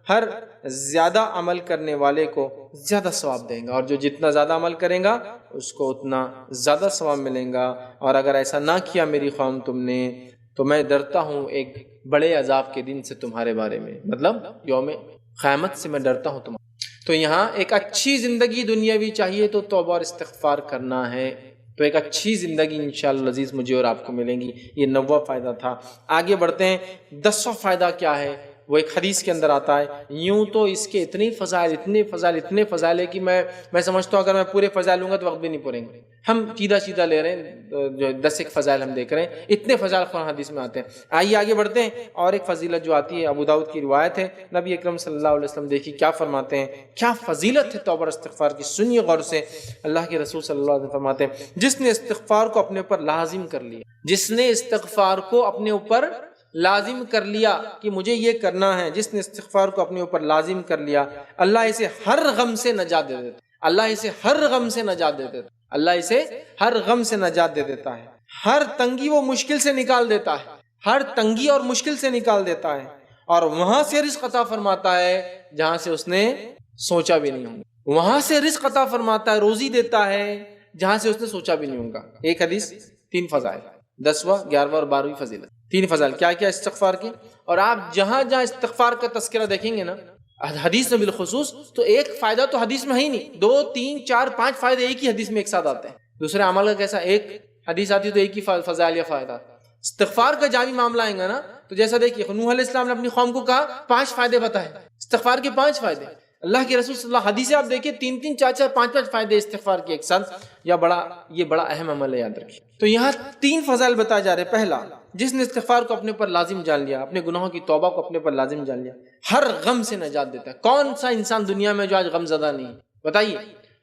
ہر زیادہ عمل کرنے والے کو زیادہ ثواب دیں گا، اور جو جتنا زیادہ عمل کریں گا اس کو اتنا زیادہ ثواب ملیں گا۔ اور اگر ایسا نہ کیا میری قوم تم نے، تو میں ڈرتا ہوں ایک بڑے عذاب کے دن سے تمہارے بارے میں، مطلب یوم قیامت سے میں ڈرتا ہوں تمہارے۔ تو یہاں ایک اچھی زندگی دنیاوی چاہیے تو توبہ اور استغفار کرنا ہے، تو ایک اچھی زندگی انشاءاللہ عزیز مجھے اور آپ کو ملیں گی۔ یہ 9واں فائدہ تھا۔ آگے بڑھتے ہیں، 10واں فائدہ کیا ہے؟ وہ ایک حدیث کے اندر آتا ہے، یوں تو اس کے اتنے فضائل ہے کہ میں سمجھتا ہوں اگر میں پورے فضائل لوں گا تو وقت بھی نہیں پوریں گے۔ ہم سیدھا لے رہے ہیں، جو 10 ایک فضائل ہم دیکھ رہے ہیں، اتنے فضائل قرآن حدیث میں آتے ہیں۔ آئیے آگے بڑھتے ہیں، اور ایک فضیلت جو آتی ہے، ابو داؤد کی روایت ہے، نبی اکرم صلی اللہ علیہ وسلم دیکھیے کیا فرماتے ہیں، کیا فضیلت ہے توبہ اور استغفار کی، سنیے غور سے۔ اللہ کے رسول صلی اللہ علیہ وسلم فرماتے ہیں، جس نے استغفار کو اپنے اوپر لازم کر لیا، جس نے استغفار کو اپنے اوپر لازم کر لیا کہ مجھے یہ کرنا ہے، جس نے استغفار کو اپنے اوپر لازم کر لیا، اللہ اسے ہر غم سے نجات دے دیتا، اللہ اسے ہر غم سے نجات دے دیتا، اللہ اسے ہر غم سے نجات دے دیتا ہے، ہر تنگی وہ مشکل سے نکال دیتا ہے، ہر تنگی اور مشکل سے نکال دیتا ہے، اور وہاں سے رزق عطا فرماتا ہے جہاں سے اس نے سوچا بھی نہیں ہوگا، وہاں سے رزق عطا فرماتا ہے، روزی دیتا ہے جہاں سے اس نے سوچا بھی نہیں ہوگا۔ ایک حدیث، 3 فضائل، 10واں، 11واں اور 12ویں فضیلت، 3 فضائل کیا کیا استغفار کے۔ اور آپ جہاں جہاں استغفار کا تذکرہ دیکھیں گے نا حدیث میں بالخصوص، تو ایک فائدہ تو حدیث میں ہی نہیں، 2 3 4 5 فائدے ایک ہی حدیث میں ایک ساتھ آتے ہیں۔ دوسرے عمل کا کیسا، ایک حدیث آتی ہے تو ایک ہی فضائل یا فائدہ۔ استغفار کا جامع معاملہ آئے گا نا، تو جیسا دیکھیے نوح علیہ السلام نے اپنی قوم کو کہا 5 فائدے بتائے، استغفار کے 5 فائدے۔ اللہ کے رسول صلی اللہ علیہ وسلم حدیث آپ دیکھیں 3 3 4 4 5 5 فائدے استغفار کے ایک ساتھ، یہ بڑا اہم عمل ہے، یاد رکھیے۔ تو یہاں 3 فضائل بتائے جا رہے ہیں۔ پہلا، جس نے استغفار کو اپنے اوپر لازم جان لیا، اپنے گناہوں کی توبہ کو اپنے اوپر لازم جان لیا، ہر غم سے نجات دیتا ہے۔ کون سا انسان دنیا میں جو آج غم زدہ نہیں، بتائیے،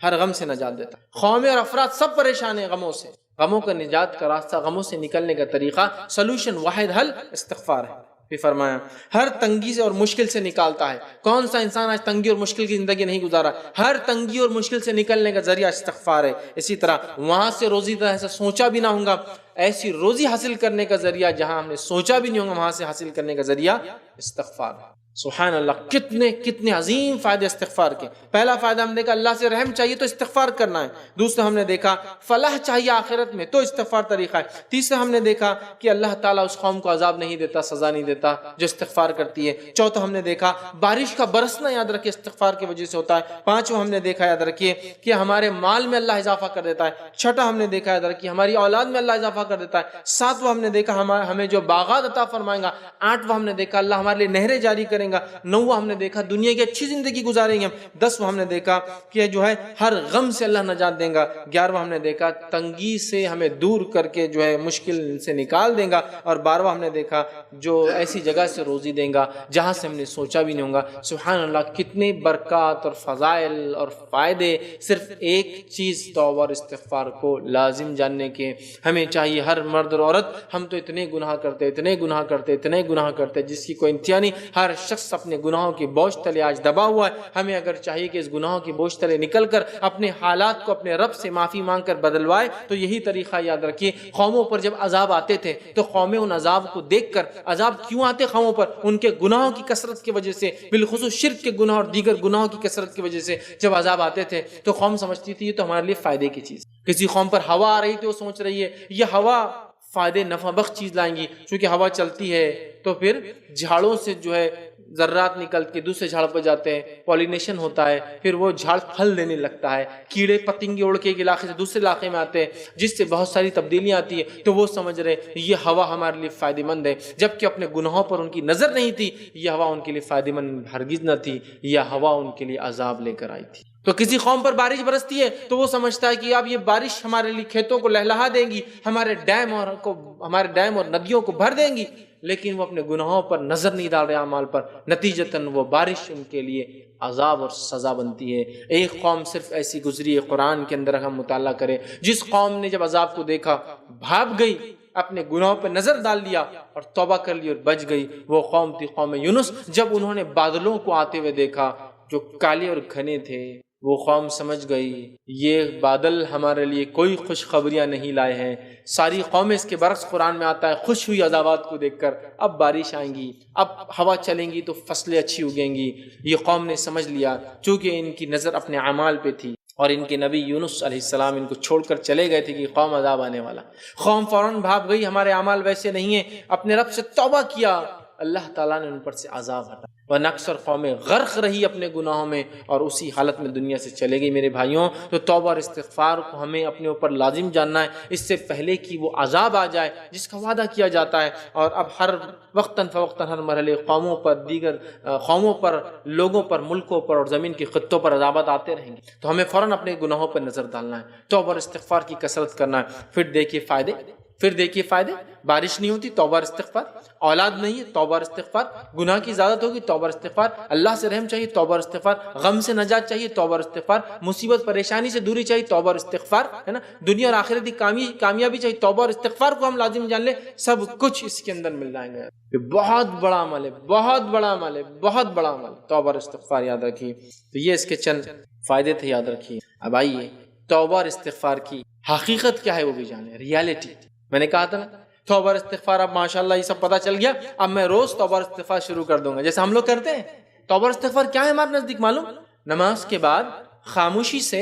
ہر غم سے نجات دیتا ہے۔ قومیں اور افراد سب پریشان ہیں غموں سے، غموں کا نجات کا راستہ، غموں سے نکلنے کا طریقہ، سلوشن، واحد حل استغفار ہے۔ پھر فرمایا ہر تنگی سے اور مشکل سے نکالتا ہے۔ کون سا انسان آج تنگی اور مشکل کی زندگی نہیں گزارا؟ ہر تنگی اور مشکل سے نکلنے کا ذریعہ استغفار ہے۔ اسی طرح وہاں سے روزی کا ایسا سوچا بھی نہ ہوگا، ایسی روزی حاصل کرنے کا ذریعہ جہاں ہم نے سوچا بھی نہیں ہوگا، وہاں سے حاصل کرنے کا ذریعہ استغفار ہے۔ سبحان اللہ، کتنے عظیم فائدے استغفار کے۔ پہلا فائدہ ہم نے دیکھا اللہ سے رحم چاہیے تو استغفار کرنا ہے۔ دوسرا ہم نے دیکھا فلاح چاہیے آخرت میں تو استغفار طریقہ ہے۔ تیسرا ہم نے دیکھا کہ اللہ تعالیٰ اس قوم کو عذاب نہیں دیتا، سزا نہیں دیتا جو استغفار کرتی ہے۔ چوتھا ہم نے دیکھا بارش کا برسنا یاد رکھیے استغفار کی وجہ سے ہوتا ہے۔ پانچواں ہم نے دیکھا یاد رکھیے کہ ہمارے مال میں اللہ اضافہ کر دیتا ہے۔ چھٹا ہم نے دیکھا یاد رکھیے ہماری اولاد میں اللہ اضافہ کر دیتا ہے۔ ساتواں ہم نے دیکھا ہمیں جو باغات عطا فرمائے گا۔ آٹھواں ہم نے دیکھا اللہ ہمارے لیے نہریں جاری کریں گا۔ نواں ہم نے دیکھا دنیا کی اچھی زندگی گزاریں گے ہم۔ 10واں ہم نے دیکھا کہ جو ہے ہر غم سے اللہ نجات دیں گا۔ 11واں ہم نے دیکھا تنگی سے ہمیں دور کر کے جو ہے مشکل سے نکال دیں گا۔ اور 12واں ہم نے دیکھا جو ایسی جگہ سے روزی دیں گا جہاں سے ہم نے سوچا بھی نہیں ہوگا۔ سبحان اللہ، کتنے برکات اور فضائل اور فائدے صرف ایک چیز توبہ اور استغفار کو لازم جاننے کے۔ ہمیں چاہیے ہر مرد اور عورت، ہم تو اتنے گناہ کرتے جس کی کوئی انتہا نہیں۔ ہر شخص اپنے گناہوں کے بوجھ تلے آج دبا ہوا ہے۔ ہمیں اگر چاہیے کہ اس گناہوں کے بوجھ تلے نکل کر اپنے حالات کو اپنے رب سے معافی مانگ کر بدلوائے تو یہی طریقہ یاد رکھیے۔ قوموں پر جب عذاب آتے تھے تو قومیں ان عذاب کو دیکھ کر، عذاب کیوں آتے قوموں پر؟ ان کے گناہوں کی کثرت کی وجہ سے، بالخصوص شرک کے گناہ اور دیگر گناہوں کی کثرت کی وجہ سے جب عذاب آتے تھے تو قوم سمجھتی تھی یہ تو ہمارے لیے فائدے کی چیز۔ کسی قوم پر ہوا آ رہی تھی، وہ سوچ رہی ہے یہ ہوا فائدے نفع بخش چیز لائیں گی، چونکہ ہوا چلتی ہے تو پھر جھاڑوں سے جو ہے ذرات نکل کے دوسرے جھاڑ پر جاتے ہیں، پولینیشن ہوتا ہے، پھر وہ جھاڑ پھل دینے لگتا ہے، کیڑے پتنگے اڑ کے ایک علاقے سے دوسرے علاقے میں آتے ہیں جس سے بہت ساری تبدیلیاں آتی ہیں، تو وہ سمجھ رہے یہ ہوا ہمارے لیے فائدہ مند ہے، جبکہ اپنے گناہوں پر ان کی نظر نہیں تھی۔ یہ ہوا ان کے لیے فائدہ مند ہرگز نہ تھی، یہ ہوا ان کے لیے عذاب لے کر آئی تھی۔ تو کسی قوم پر بارش برستی ہے تو وہ سمجھتا ہے کہ اب یہ بارش ہمارے لیے کھیتوں کو لہلہا دیں گی، ہمارے ڈیم اور ندیوں کو بھر دیں گی، لیکن وہ اپنے گناہوں پر نظر نہیں ڈال رہے اعمال پر، نتیجتاً وہ بارش ان کے لیے عذاب اور سزا بنتی ہے۔ ایک قوم صرف ایسی گزری ہے قرآن کے اندر ہم مطالعہ کریں، جس قوم نے جب عذاب کو دیکھا بھاگ گئی، اپنے گناہوں پر نظر ڈال لیا اور توبہ کر لی اور بچ گئی، وہ قوم تھی قوم یونس۔ جب انہوں نے بادلوں کو آتے ہوئے دیکھا جو کالے اور گھنے تھے، وہ قوم سمجھ گئی یہ بادل ہمارے لیے کوئی خوشخبریاں نہیں لائے ہیں. ساری قومیں اس کے برعکس قرآن میں آتا ہے خوش ہوئی عذابات کو دیکھ کر. اب بارش آئیں گی، اب ہوا چلیں گی تو فصلیں اچھی اگیں گی. یہ قوم نے سمجھ لیا چونکہ ان کی نظر اپنے اعمال پہ تھی اور ان کے نبی یونس علیہ السلام ان کو چھوڑ کر چلے گئے تھے کہ قوم عذاب آنے والا. قوم فوراً بھاگ گئی ہمارے اعمال ویسے نہیں ہیں، اپنے رب سے توبہ کیا، اللہ تعالیٰ نے ان پر سے عذاب ہٹا. ورنہ اکثر قومیں غرق رہی اپنے گناہوں میں اور اسی حالت میں دنیا سے چلے گئی. میرے بھائیوں، تو توبہ اور استغفار کو ہمیں اپنے اوپر لازم جاننا ہے اس سے پہلے کہ وہ عذاب آ جائے جس کا وعدہ کیا جاتا ہے. اور اب ہر وقتاً فوقتاً ہر مرحلے قوموں پر، دیگر قوموں پر، لوگوں پر، ملکوں پر اور زمین کے خطوں پر عذابات آتے رہیں گے. تو ہمیں فوراً اپنے گناہوں پر نظر ڈالنا ہے، توبہ اور استغفار کی کثرت کرنا ہے. پھر دیکھیے فائدے، بارش نہیں ہوتی توبہ اور استغفار، اولاد نہیں ہے توبہ اور استغفار، گناہ کی زیادت ہوگی توبہ اور استغفار، اللہ سے رحم چاہیے توبہ اور استغفار، غم سے نجات چاہیے توبہ اور استغفار، مصیبت پریشانی سے دوری چاہیے توبہ اور استغفار، ہے نا، دنیا اور آخرتی کامیابی چاہیے توبہ اور استغفار کو ہم لازم جان لیں. سب کچھ اس کے اندر مل جائیں گے. یہ بہت بڑا عمل ہے، بہت بڑا عمل ہے، بہت بڑا عمل. توبہ اور استغفار یاد رکھیے. تو یہ اس کے چند فائدے تھے، یاد رکھیے. اب آئیے توبہ اور استغفار کی حقیقت کیا ہے وہ بھی جانیں، ریالٹی. میں نے کہا تھا نا توبہ اور استغفار، اب ماشاءاللہ یہ سب پتہ چل گیا. اب میں روز توبہ اور استغفار شروع کر دوں گا جیسے ہم لوگ کرتے ہیں. توبہ اور استغفار کیا ہے ہمارے نزدیک معلوم؟ نماز کے بعد خاموشی سے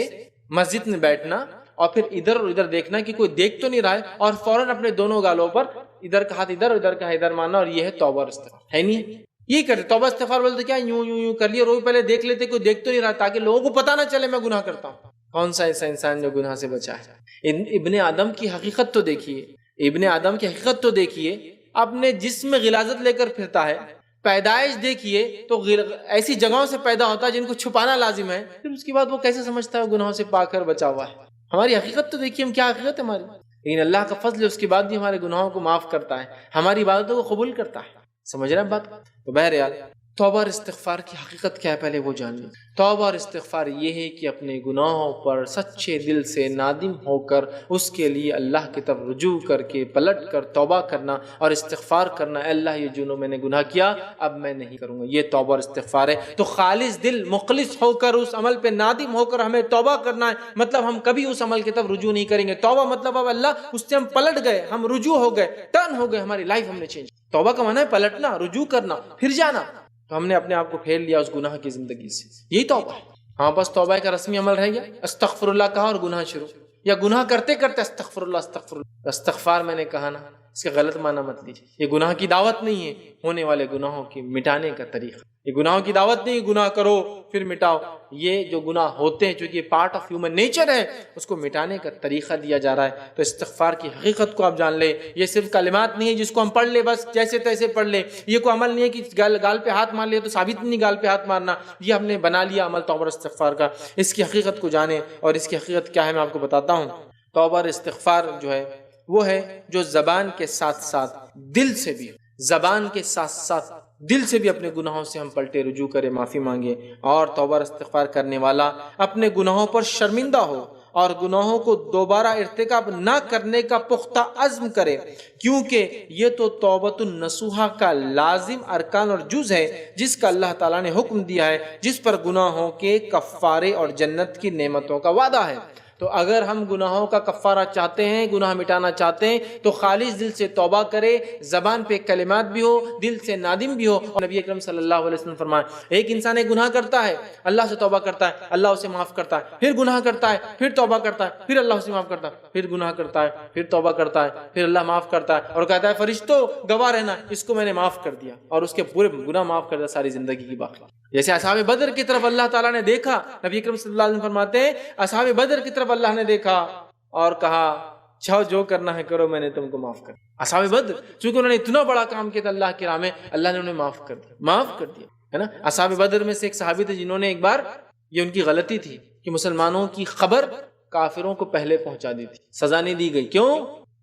مسجد میں بیٹھنا اور پھر ادھر اور ادھر دیکھنا کہ کوئی دیکھ تو نہیں رہا ہے، اور فوراً اپنے دونوں گالوں پر ادھر کا ہاتھ ادھر، ادھر کا ادھر ماننا، اور یہ ہے توبہ اور استغفار. ہے نہیں یہ کرتے توبہ استغفار بولتے کیا یوں کر لیا، روز پہلے دیکھ لیتے کوئی دیکھ تو نہیں رہا تاکہ لوگوں کو پتہ نہ چلے میں گناہ کرتا ہوں. کون سا ایسا انسان جو گناہ سے بچا ہے؟ ابن آدم کی حقیقت تو دیکھیے، ابن آدم کی حقیقت تو دیکھیے. اپنے جسم میں غلاظت لے کر پھرتا ہے. پیدائش دیکھیے تو ایسی جگہوں سے پیدا ہوتا ہے جن کو چھپانا لازم ہے. پھر اس کے بعد وہ کیسے سمجھتا ہے وہ گناہوں سے پاک کر بچا ہوا ہے؟ ہماری حقیقت تو دیکھیے، ہم کیا حقیقت ہے ہماری. لیکن اللہ کا فضل ہے، اس کے بعد بھی ہمارے گناہوں کو معاف کرتا ہے، ہماری عبادتوں کو قبول کرتا ہے. سمجھ رہے ہیں بات؟ تو بہرحال توبہ اور استغفار کی حقیقت کیا ہے پہلے وہ جان لیں. توبہ اور استغفار یہ ہے کہ اپنے گناہوں پر سچے دل سے نادم ہو کر اس کے لیے اللہ کی طرف رجوع کر کے پلٹ کر توبہ کرنا اور استغفار کرنا. اے اللہ یہ جو میں نے گناہ کیا اب میں نہیں کروں گا، یہ توبہ اور استغفار ہے. تو خالص دل مخلص ہو کر اس عمل پہ نادم ہو کر ہمیں توبہ کرنا ہے. مطلب ہم کبھی اس عمل کی طرف رجوع نہیں کریں گے. توبہ مطلب اب اللہ اس سے ہم پلٹ گئے، ہم رجوع ہو گئے، ٹرن ہو گئے، ہماری لائف ہم نے چینج. توبہ کا معنی ہے پلٹنا، رجوع کرنا، پھر جانا. تو ہم نے اپنے آپ کو پھیر لیا اس گناہ کی زندگی سے، یہی توبہ ہے. ہاں بس توبہ کا رسمی عمل رہ گیا، استغفر اللہ کہا اور گناہ شروع، یا گناہ کرتے کرتے استغفر اللہ استغفر اللہ. استغفار میں نے کہا نا، اس کا غلط معنی مت لیجیے. یہ گناہ کی دعوت نہیں ہے، ہونے والے گناہوں کی مٹانے کا طریقہ. یہ گناہوں کی دعوت نہیں، گناہ کرو پھر مٹاؤ. یہ جو گناہ ہوتے ہیں چونکہ یہ پارٹ آف ہیومن نیچر ہے، اس کو مٹانے کا طریقہ دیا جا رہا ہے. تو استغفار کی حقیقت کو آپ جان لیں. یہ صرف کلمات نہیں ہے جس کو ہم پڑھ لیں بس جیسے تیسے پڑھ لیں. یہ کوئی عمل نہیں ہے کہ گال پہ ہاتھ مار لیا تو ثابت نہیں گال پہ ہاتھ مارنا. یہ ہم نے بنا لیا عمل توبہ اور استغفار کا. اس کی حقیقت کو جانیں، اور اس کی حقیقت کیا ہے میں آپ کو بتاتا ہوں. توبہ اور استغفار جو ہے وہ ہے جو زبان کے ساتھ ساتھ دل سے بھی، زبان کے ساتھ ساتھ دل سے بھی اپنے گناہوں سے ہم پلٹے، رجوع کرے، معافی مانگے. اور توبہ اور استغفار کرنے والا اپنے گناہوں پر شرمندہ ہو اور گناہوں کو دوبارہ ارتکاب نہ کرنے کا پختہ عزم کرے، کیونکہ یہ تو توبۃ النصوحہ کا لازم ارکان اور جز ہے جس کا اللہ تعالیٰ نے حکم دیا ہے، جس پر گناہوں کے کفارے اور جنت کی نعمتوں کا وعدہ ہے. تو اگر ہم گناہوں کا کفارہ چاہتے ہیں، گناہ مٹانا چاہتے ہیں، تو خالص دل سے توبہ کرے، زبان پہ کلمات بھی ہو، دل سے نادم بھی ہو. اور نبی اکرم صلی اللہ علیہ وسلم فرمائے ایک انسان ایک گناہ کرتا ہے، اللہ سے توبہ کرتا ہے، اللہ اسے معاف کرتا ہے، پھر گناہ کرتا ہے، پھر توبہ کرتا ہے، پھر اللہ اسے معاف کرتا ہے، پھر گناہ کرتا ہے، پھر توبہ کرتا ہے، پھر اللہ معاف کرتا ہے اور کہتا ہے فرشتوں گواہ رہنا اس کو میں نے معاف کر دیا، اور اس کے پورے گناہ معاف کر دیا ساری زندگی کی باقی. جیسے اصحاب بدر کی طرف اللہ تعالیٰ نے دیکھا، نبی اکرم صلی اللہ علیہ وسلم فرماتے ہیں اصحاب بدر کی طرف اللہ نے دیکھا اور کہا چاہو جو کرنا ہے کرو، میں نے تم کو معاف کر دیا. اصحاب بدر چونکہ انہوں نے اتنا بڑا کام کیا تھا اللہ کی راہ میں، اللہ نے انہیں معاف کر دیا ہے نا. اصحاب بدر میں سے ایک صحابی تھے جنہوں نے ایک بار، یہ ان کی غلطی تھی کہ مسلمانوں کی خبر کافروں کو پہلے پہنچا دی تھی، سزا نہیں دی گئی. کیوں؟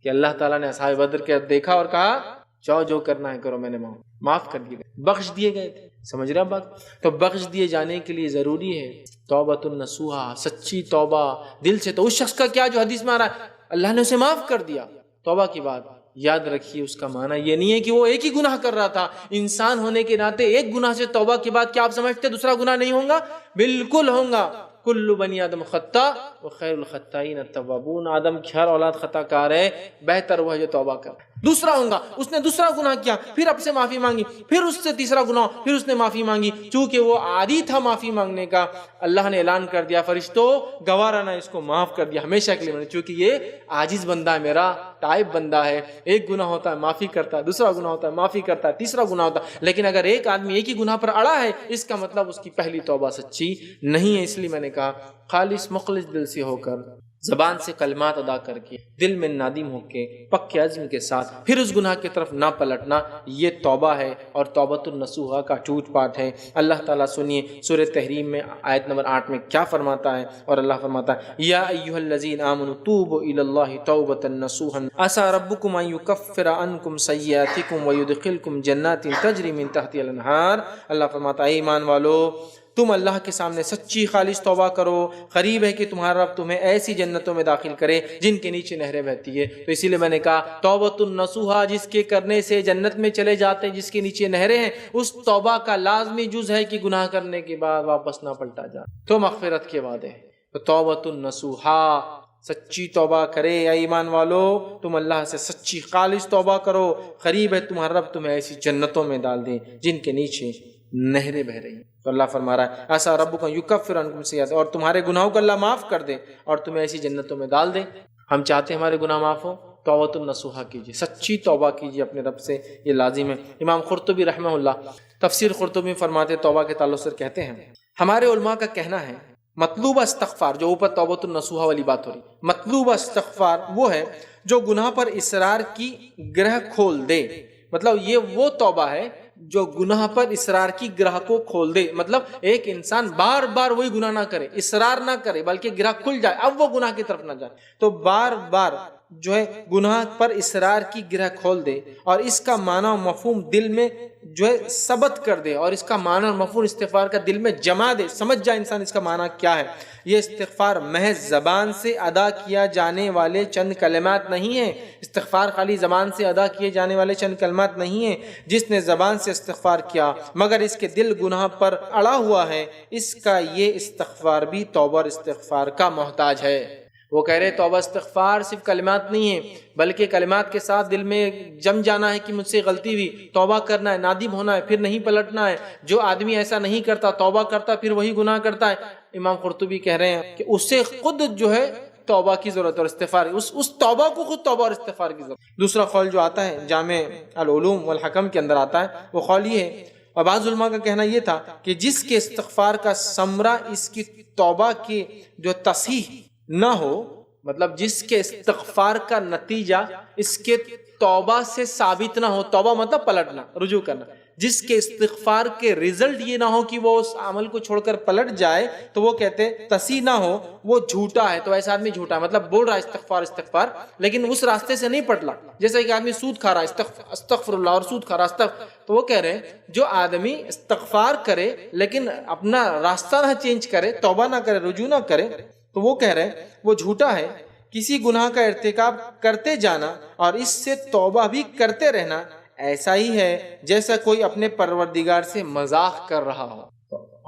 کہ اللہ تعالیٰ نے اصحاب بدر کے دیکھا اور کہا چاہو جو کرنا ہے کرو، میں نے معاف کر دیے گئے، بخش دیے گئے تھے. سمجھ رہے ہیں بات؟ تو بخش دیے جانے کے لیے ضروری ہے توبۃ النصوحہ، سچی توبہ دل سے. تو اس شخص کا کیا جو حدیث میں آ رہا ہے اللہ نے اسے معاف کر دیا توبہ کی بات، یاد رکھیے اس کا معنی یہ نہیں ہے کہ وہ ایک ہی گناہ کر رہا تھا. انسان ہونے کے ناطے ایک گناہ سے توبہ کے بعد کیا آپ سمجھتے دوسرا گناہ نہیں ہوگا؟ بالکل ہوگا. کل بنی آدم خطا وخیر الخطائین التوابون. آدم کی ہر اولاد خطا کار ہے، بہتر وہ ہے جو توبہ کر. دوسرا ہوگا اس نے دوسرا گناہ کیا، پھر اب سے معافی مانگی، پھر اس سے تیسرا گناہ، پھر اس نے معافی مانگی. چونکہ وہ عادی تھا معافی مانگنے کا، اللہ نے اعلان کر دیا فرشتوں گوارا نہ اس کو معاف کر دیا ہمیشہ کے لیے. چونکہ یہ عاجز بندہ ہے، میرا تائب بندہ ہے. ایک گناہ ہوتا ہے معافی کرتا ہے، دوسرا گناہ ہوتا ہے معافی کرتا ہے، تیسرا گناہ ہوتا ہے. لیکن اگر ایک آدمی ایک ہی گناہ پر اڑا ہے، اس کا مطلب اس کی پہلی توبہ سچی نہیں ہے. اس لیے میں نے کہا خالص مخلص دل سے ہو کر، زبان سے کلمات ادا کر کے، دل میں نادم ہو کے، پکے عزم کے ساتھ پھر اس گناہ کی طرف نہ پلٹنا، یہ توبہ ہے اور توبۃ النصوحہ کا ٹوٹ پاٹ ہے. اللہ تعالیٰ سنیے سورہ تحریم میں آیت نمبر 8 میں کیا فرماتا ہے. اور اللہ فرماتا ہے یا ایھا الذین آمنوا توبوا الی اللہ توبۃ نصوحا عسى ربکم ان یکفر عنکم سیئاتکم ویدخلکم جنات تجری من تحتها الانہار. اللہ فرماتا ہے اے ایمان والو تم اللہ کے سامنے سچی خالص توبہ کرو، قریب ہے کہ تمہارا رب تمہیں ایسی جنتوں میں داخل کرے جن کے نیچے نہریں بہتی ہے. تو اسی لیے میں نے کہا توبۃ النصوحہ جس کے کرنے سے جنت میں چلے جاتے ہیں، جس کے نیچے نہریں ہیں، اس توبہ کا لازمی جز ہے کہ گناہ کرنے کے بعد واپس نہ پلٹا جائے تو مغفرت کے وعدے. تو توبۃ النصوحہ سچی توبہ کرے. اے ایمان والو تم اللہ سے سچی خالص توبہ کرو، قریب ہے تمہارا رب تمہیں ایسی جنتوں میں ڈال دے جن کے نیچے نہریں بہ رہی ہیں. تو اللہ فرما رہا ہے ایسا ربکم یکفر عنکم سیئات، اور تمہارے گناہوں کو اللہ معاف کر دے اور تمہیں ایسی جنتوں میں ڈال دے. ہم چاہتے ہیں ہمارے گناہ معاف ہو، توبۃ النصوحہ کیجیے، سچی توبہ کیجیے اپنے رب سے، یہ لازم ہے. امام قرطبی رحمہ اللہ تفسیر قرطبی فرماتے توبہ کے تعلق سے کہتے ہیں ہمارے علماء کا کہنا ہے مطلوب استغفار، جو اوپر توبۃ النصوحہ والی بات ہو رہی، مطلوب استغفار وہ ہے جو گناہ پر اصرار کی گرہ کھول دے. مطلب یہ وہ توبہ ہے جو گناہ پر اصرار کی گرہ کو کھول دے. مطلب ایک انسان بار بار وہی گناہ نہ کرے، اصرار نہ کرے، بلکہ گرہ کھل جائے، اب وہ گناہ کی طرف نہ جائے. تو بار بار جو ہے گناہ پر اصرار کی گرہ کھول دے اور اس کا معنی و مفہوم دل میں جو ہے ثبت کر دے، اور اس کا معنی و مفہوم استغفار کا دل میں جما دے، سمجھ جائے انسان اس کا معنی کیا ہے. یہ استغفار محض زبان سے ادا کیا جانے والے چند کلمات نہیں ہیں. استغفار خالی زبان سے ادا کیے جانے والے چند کلمات نہیں ہیں. جس نے زبان سے استغفار کیا مگر اس کے دل گناہ پر اڑا ہوا ہے، اس کا یہ استغفار بھی توبہ اور استغفار کا محتاج ہے. وہ کہہ رہے توبہ استغفار صرف کلمات نہیں ہے، بلکہ کلمات کے ساتھ دل میں جم جانا ہے کہ مجھ سے غلطی ہوئی، توبہ کرنا ہے، نادم ہونا ہے، پھر نہیں پلٹنا ہے. جو آدمی ایسا نہیں کرتا، توبہ کرتا پھر وہی گناہ کرتا ہے، امام قرطبی کہہ رہے ہیں کہ اس سے خود جو ہے توبہ کی ضرورت اور استغفار، اس توبہ کو خود توبہ اور استغفار کی ضرورت. دوسرا قول جو آتا ہے جامع العلوم والحکم کے اندر آتا ہے، وہ قول یہ ہے، اور بعض علماء کا کہنا یہ تھا کہ جس کے استغفار کا ثمرہ اس کی توبہ کی جو تصحیح نہ ہو، مطلب جس کے استغفار کا نتیجہ اس کے توبہ سے ثابت نہ ہو، توبہ مطلب پلٹنا، رجوع کرنا، جس کے استغفار کے رزلٹ یہ نہ ہو کہ وہ اس عمل کو چھوڑ کر پلٹ جائے، تو وہ کہتے تصحیح نہ ہو، وہ جھوٹا ہے. تو ایسا آدمی جھوٹا ہے، مطلب بول رہا ہے استغفار استغفار لیکن اس راستے سے نہیں پلٹا. جیسے کہ آدمی سود کھا رہا ہے، استغفر اللہ، اور سود کھا رہا ہے. تو وہ کہہ رہے ہیں جو آدمی استغفار کرے لیکن اپنا راستہ نہ چینج کرے، توبہ نہ کرے، رجوع نہ کرے، تو وہ کہہ رہے ہیں وہ جھوٹا ہے. کسی گناہ کا ارتکاب کرتے جانا اور اس سے توبہ بھی کرتے رہنا ایسا ہی ہے جیسا کوئی اپنے پروردگار سے مذاق کر رہا ہو.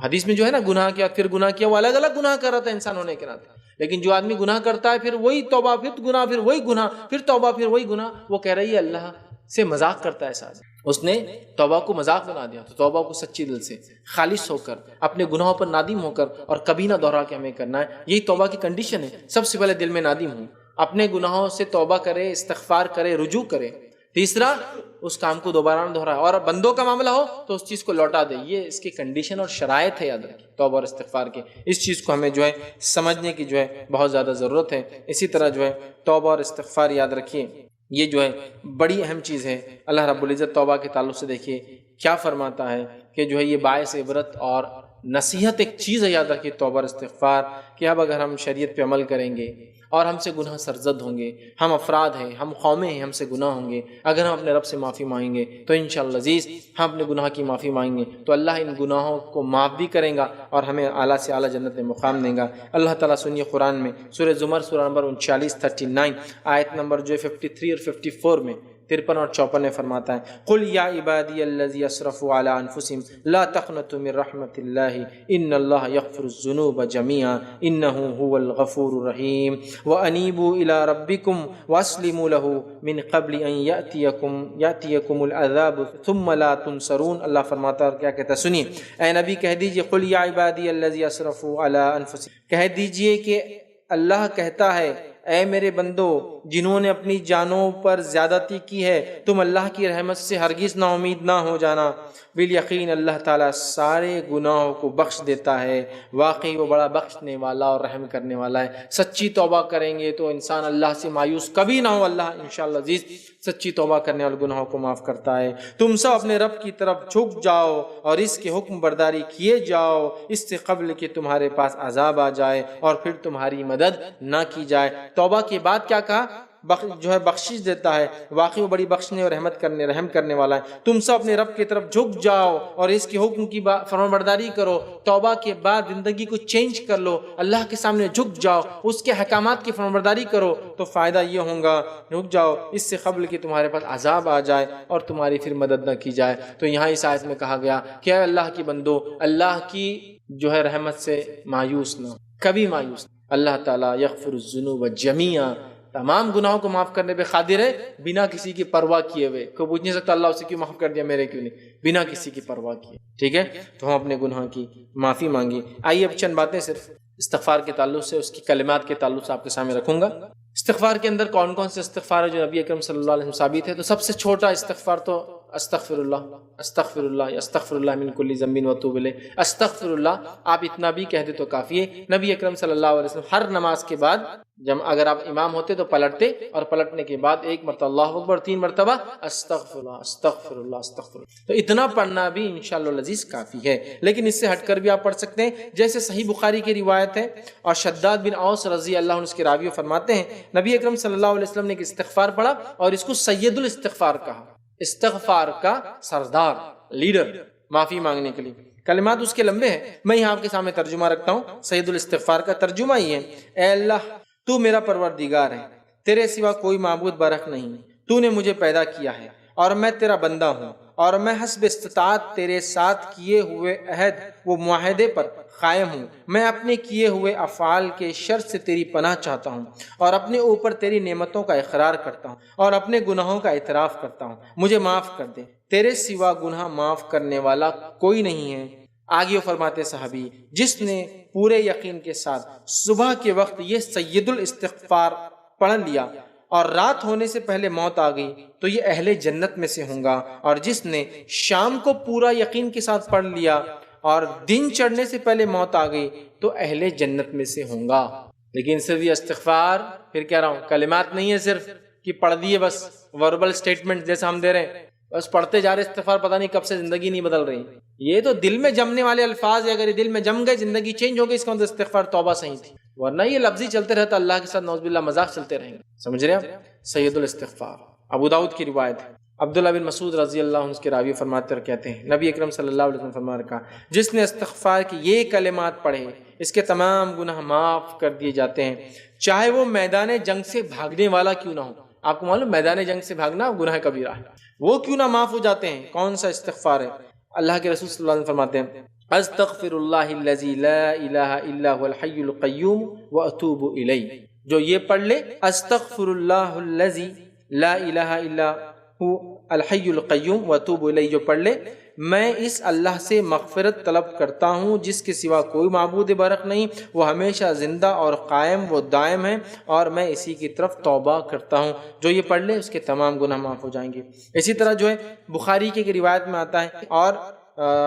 حدیث میں جو ہے نا گناہ کیا پھر گناہ کیا، وہ الگ الگ گناہ کر رہا تھا انسان ہونے کے ناطے. لیکن جو آدمی گناہ کرتا ہے پھر وہی توبہ، پھر گناہ، پھر وہی گناہ، پھر توبہ، پھر وہی گناہ، وہ کہہ رہی ہے اللہ سے مذاق کرتا ہے. ایسا اس نے توبہ کو مذاق بنا دیا. تو توبہ کو سچی دل سے خالص ہو کر اپنے گناہوں پر نادم ہو کر اور کبھی نہ دہرا کے ہمیں کرنا ہے. یہی توبہ کی کنڈیشن ہے. سب سے پہلے دل میں نادم ہوں، اپنے گناہوں سے توبہ کرے، استغفار کرے، رجوع کرے. تیسرا اس کام کو دوبارہ نہ دہرائے، اور بندوں کا معاملہ ہو تو اس چیز کو لوٹا دے. یہ اس کی کنڈیشن اور شرائط ہے، یاد رکھیے توبہ اور استغفار کے. اس چیز کو ہمیں جو ہے سمجھنے کی جو ہے بہت زیادہ ضرورت ہے. اسی طرح جو ہے توبہ اور استغفار یاد رکھیے یہ جو ہے بڑی اہم چیز ہے. اللہ رب العزت توبہ کے تعلق سے دیکھیے کیا فرماتا ہے کہ جو ہے یہ باعث عبرت اور نصیحت ایک چیز ہے. یاد رکھیے توبہ اور استغفار کہ اب اگر ہم شریعت پہ عمل کریں گے اور ہم سے گناہ سرزد ہوں گے، ہم افراد ہیں، ہم قومیں ہیں، ہم سے گناہ ہوں گے، اگر ہم اپنے رب سے معافی مانگیں گے تو انشاءاللہ عزیز ہم اپنے گناہ کی معافی مانگیں گے تو اللہ ان گناہوں کو معاف بھی کریں گا اور ہمیں اعلیٰ سے اعلیٰ جنت میں مقام دیں گا. اللہ تعالیٰ سنیے قرآن میں سورہ زمر سورہ نمبر 39 آیت نمبر جو 53 اور 54 میں 53 اور 54 میں فرماتا ہے قل یا عبادی الذی اسرفوا علی انفسہم لا تقنطوا من رحمت اللہ ان اللہ یغفر الذنوب جميعا انہ هو الغفور الرحیم وانیبوا الی ربکم واسلموا له من قبل ان یاتیکم العذاب ثم لا تنصرون۔ اللہ فرماتا ہے، کیا کہتا ہے سنیے اے نبی کہہ دیجئے قل یا عبادی الذی اسرفوا علی انفسہم، کہہ دیجئے کہ اللہ کہتا ہے اے میرے بندو جنہوں نے اپنی جانوں پر زیادتی کی ہے تم اللہ کی رحمت سے ہرگز نا امید نہ ہو جانا، بالیقین اللہ تعالیٰ سارے گناہوں کو بخش دیتا ہے، واقعی وہ بڑا بخشنے والا اور رحم کرنے والا ہے۔ سچی توبہ کریں گے تو انسان اللہ سے مایوس کبھی نہ ہو، اللہ انشاءاللہ عزیز سچی توبہ کرنے والے گناہوں کو معاف کرتا ہے۔ تم سب اپنے رب کی طرف جھک جاؤ اور اس کے حکم برداری کیے جاؤ اس سے قبل کہ تمہارے پاس عذاب آ جائے اور پھر تمہاری مدد نہ کی جائے۔ توبہ کے بعد کیا کہا؟ بخشش دیتا ہے، واقعی وہ بڑی بخشنے اور رحم کرنے والا ہے۔ تم سب اپنے رب کی طرف جھک جاؤ اور اس کے حکم کی فرمانبرداری کرو۔ توبہ کے بعد زندگی کو چینج کر لو، اللہ کے سامنے جھک جاؤ، اس کے احکامات کی فرمانبرداری کرو تو فائدہ یہ ہوگا، رک جاؤ اس سے قبل کہ تمہارے پاس عذاب آ جائے اور تمہاری پھر مدد نہ کی جائے۔ تو یہاں اس آیت میں کہا گیا کہ اے اللہ کی بندو، اللہ کی رحمت سے مایوس نہ، کبھی مایوس نہ۔ اللہ تعالیٰ یغفر الذنوب جميعا، تمام گناہوں کو معاف کرنے پہ قادر ہے بنا کسی کی پرواہ کیے ہوئے۔ کوئی پوچھ نہیں سکتا اللہ اسے کیوں معاف کر دیا، میرے کیوں نہیں، بنا کسی کی پرواہ کیے۔ ٹھیک ہے، تو ہم اپنے گناہوں کی معافی مانگی۔ آئیے اب چند باتیں صرف استغفار کے تعلق سے، اس کی کلمات کے تعلق سے آپ کے سامنے رکھوں گا۔ استغفار کے اندر کون کون سے استغفار ہے جو نبی اکرم صلی اللہ علیہ وسلم ثابت ہے؟ تو سب سے چھوٹا استغفار تو استغفر اللہ استغفر اللہ من کل ذنب واتوب الیہ، استغفر اللہ۔ آپ اتنا بھی کہہ دے تو کافی ہے۔ نبی اکرم صلی اللہ علیہ وسلم ہر نماز کے بعد جب اگر آپ امام ہوتے تو پلٹتے اور پلٹنے کے بعد ایک مرتبہ اللہ اکبر، 3 مرتبہ استغفر اللہ استغفر اللہ استغفر اللہ۔ تو اتنا پڑھنا بھی انشاءاللہ العزیز کافی ہے، لیکن اس سے ہٹ کر بھی آپ پڑھ سکتے ہیں، جیسے صحیح بخاری کی روایت ہے اور شداد بن اوس رضی اللہ عنہ اس کے راوی فرماتے ہیں نبی اکرم صلی اللہ علیہ وسلم نے ایک استغفار پڑھا اور اس کو سید الاستغفار کہا، استغفار کا سردار، لیڈر، معافی مانگنے کے لیے۔ کلمات اس کے لمبے ہیں، میں یہاں آپ کے سامنے ترجمہ رکھتا ہوں۔ سید الاستغفار کا ترجمہ یہ ہے، اے اللہ تو میرا پروردگار ہے، تیرے سوا کوئی معبود برحق نہیں، تو نے مجھے پیدا کیا ہے اور میں تیرا بندہ ہوں، اور میں حسب استطاعت تیرے ساتھ کیے ہوئے عہد و معاہدے پر قائم ہوں۔ میں اپنے کیے ہوئے افعال کے شر سے تیری پناہ چاہتا ہوں اور اپنے اوپر تیری نعمتوں کا اقرار کرتا ہوں اور اپنے گناہوں کا اعتراف کرتا ہوں، مجھے معاف کر دے، تیرے سوا گناہ معاف کرنے والا کوئی نہیں ہے۔ آگے فرماتے صحابی، جس نے پورے یقین کے ساتھ صبح کے وقت یہ سید الاستغفار پڑھ لیا اور رات ہونے سے پہلے موت آ گئی تو یہ اہل جنت میں سے ہوں گا، اور جس نے شام کو پورا یقین کے ساتھ پڑھ لیا اور دن چڑھنے سے پہلے موت آ گئی تو اہل جنت میں سے ہوں گا۔ لیکن صرف یہ استغفار، پھر کہہ رہا ہوں کلمات نہیں ہے صرف کہ پڑھ دیے بس، وربل سٹیٹمنٹ جیسا ہم دے رہے ہیں، بس پڑھتے جا رہے استغفار، پتہ نہیں کب سے زندگی نہیں بدل رہی۔ یہ تو دل میں جمنے والے الفاظ ہے، اگر یہ دل میں جم گئے زندگی چینج ہو گئی، اس کا مطلب استغفار توبہ صحیح تھی، ورنہ یہ لفظی چلتے رہتا اللہ کے ساتھ نعوذ باللہ مذاق چلتے رہیں گے۔ سمجھ رہے ہیں؟ سید الاستغفار ابو داؤد کی روایت ہے، عبداللہ بن مسعود رضی اللہ عنہ اس کے راوی فرماتے اور کہتے ہیں نبی اکرم صلی اللہ علیہ وسلم فرما رکھا، جس نے استغفار کی یہ کلمات پڑھے اس کے تمام گناہ معاف کر دیے جاتے ہیں، چاہے وہ میدان جنگ سے بھاگنے والا کیوں نہ ہو۔ آپ کو معلوم میدان جنگ سے بھاگنا گناہ کبیرہ ہے، وہ کیوں نہ معاف ہو جاتے ہیں۔ کون سا استغفار ہے؟ اللہ کے رسول صلی اللہ علیہ وسلم فرماتے ہیں استغفر اللہ الذی لا الہ الا هو الحی القیوم واتوب الیہ، جو یہ پڑھ لے استغفر اللہ الذی لا الہ الا هو الحی القیوم واتوب الیہ، جو پڑھ لے میں اس اللہ سے مغفرت طلب کرتا ہوں جس کے سوا کوئی معبود برحق نہیں، وہ ہمیشہ زندہ اور قائم و دائم ہے، اور میں اسی کی طرف توبہ کرتا ہوں، جو یہ پڑھ لے اس کے تمام گناہ معاف ہو جائیں گے۔ اسی طرح جو ہے بخاری کی روایت میں آتا ہے اور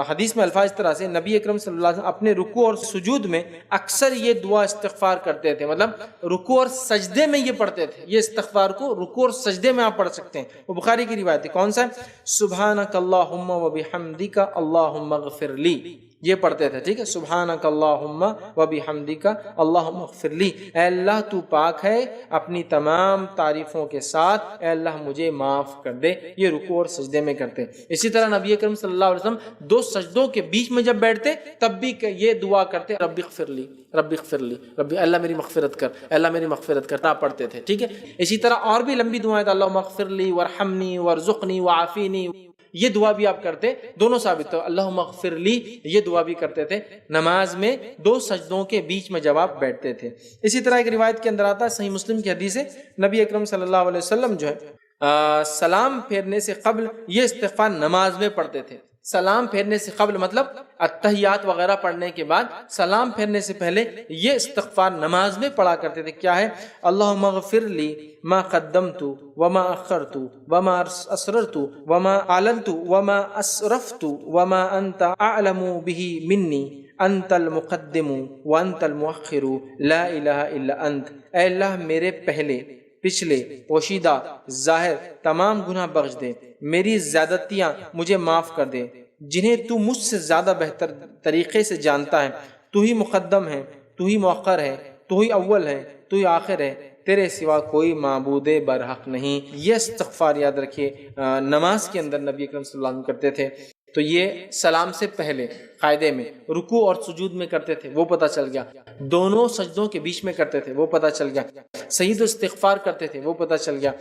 حدیث میں الفاظ اس طرح سے، نبی اکرم صلی اللہ علیہ وسلم اپنے رکوع اور سجود میں اکثر یہ دعا استغفار کرتے تھے، مطلب رکوع اور سجدے میں یہ پڑھتے تھے، یہ استغفار کو رکوع اور سجدے میں آپ پڑھ سکتے ہیں۔ وہ بخاری کی روایت ہے، کون سا ہے؟ سبحانک اللہم و بحمدک اللہم اغفر لی، یہ پڑھتے تھے، ٹھیک ہے، سبحانک اللہم و بحمدک اللہم اغفر لی، اے اللہ تو پاک ہے اپنی تمام تعریفوں کے ساتھ، اے اللہ مجھے معاف کر دے، یہ رکوع اور سجدے میں کرتے۔ اسی طرح نبی اکرم صلی اللہ علیہ وسلم دو سجدوں کے بیچ میں جب بیٹھتے تب بھی یہ دعا کرتے، رب اغفر لی، رب اغفر لی، ربی اللہ میری مغفرت کر، اللہ میری مغفرت کرتا پڑھتے تھے، ٹھیک ہے۔ اسی طرح اور بھی لمبی دعائیں تھا، اللہم اغفر لی وارحمنی وارزقنی وعافینی، یہ دعا بھی آپ کرتے، دونوں ثابت ہو، اللہم اغفر لی، یہ دعا بھی کرتے تھے نماز میں دو سجدوں کے بیچ میں جب آپ بیٹھتے تھے۔ اسی طرح ایک روایت کے اندر آتا ہے، صحیح مسلم کی حدیث ہے، نبی اکرم صلی اللہ علیہ وسلم جو ہے سلام پھیرنے سے قبل یہ استغفار نماز میں پڑھتے تھے۔ سلام پھیرنے سے قبل مطلب التحیات وغیرہ پڑھنے کے بعد سلام پھیرنے سے پہلے یہ استغفار نماز میں پڑھا کرتے تھے، کیا ہے؟ اللہم اغفر لی ما قدمت وما اخرت وما اسررت وما اعلنت وما اسرفت وما انت اعلم به منی انت المقدم وانت المؤخر لا الہ الا انت، اے اللہ میرے پہلے پچھلے پوشیدہ ظاہر تمام گناہ بخش دے، میری زیادتیاں مجھے معاف کر دے، جنہیں تو مجھ سے زیادہ بہتر طریقے سے جانتا ہے، تو ہی مقدم ہے، تو ہی مؤخر ہے، تو ہی اول ہے، تو ہی آخر ہے، تیرے سوا کوئی معبود برحق نہیں۔ یہ استغفار یاد رکھیے نماز کے اندر نبی اکرم صلی اللہ علیہ وسلم کرتے تھے۔ تو یہ سلام سے پہلے قاعدے میں رکوع اور سجود میں کرتے تھے، وہ پتہ چل گیا، دونوں سجدوں کے بیچ میں کرتے تھے، وہ پتہ چل گیا، سعید استغفار کرتے تھے، وہ پتہ چل گیا۔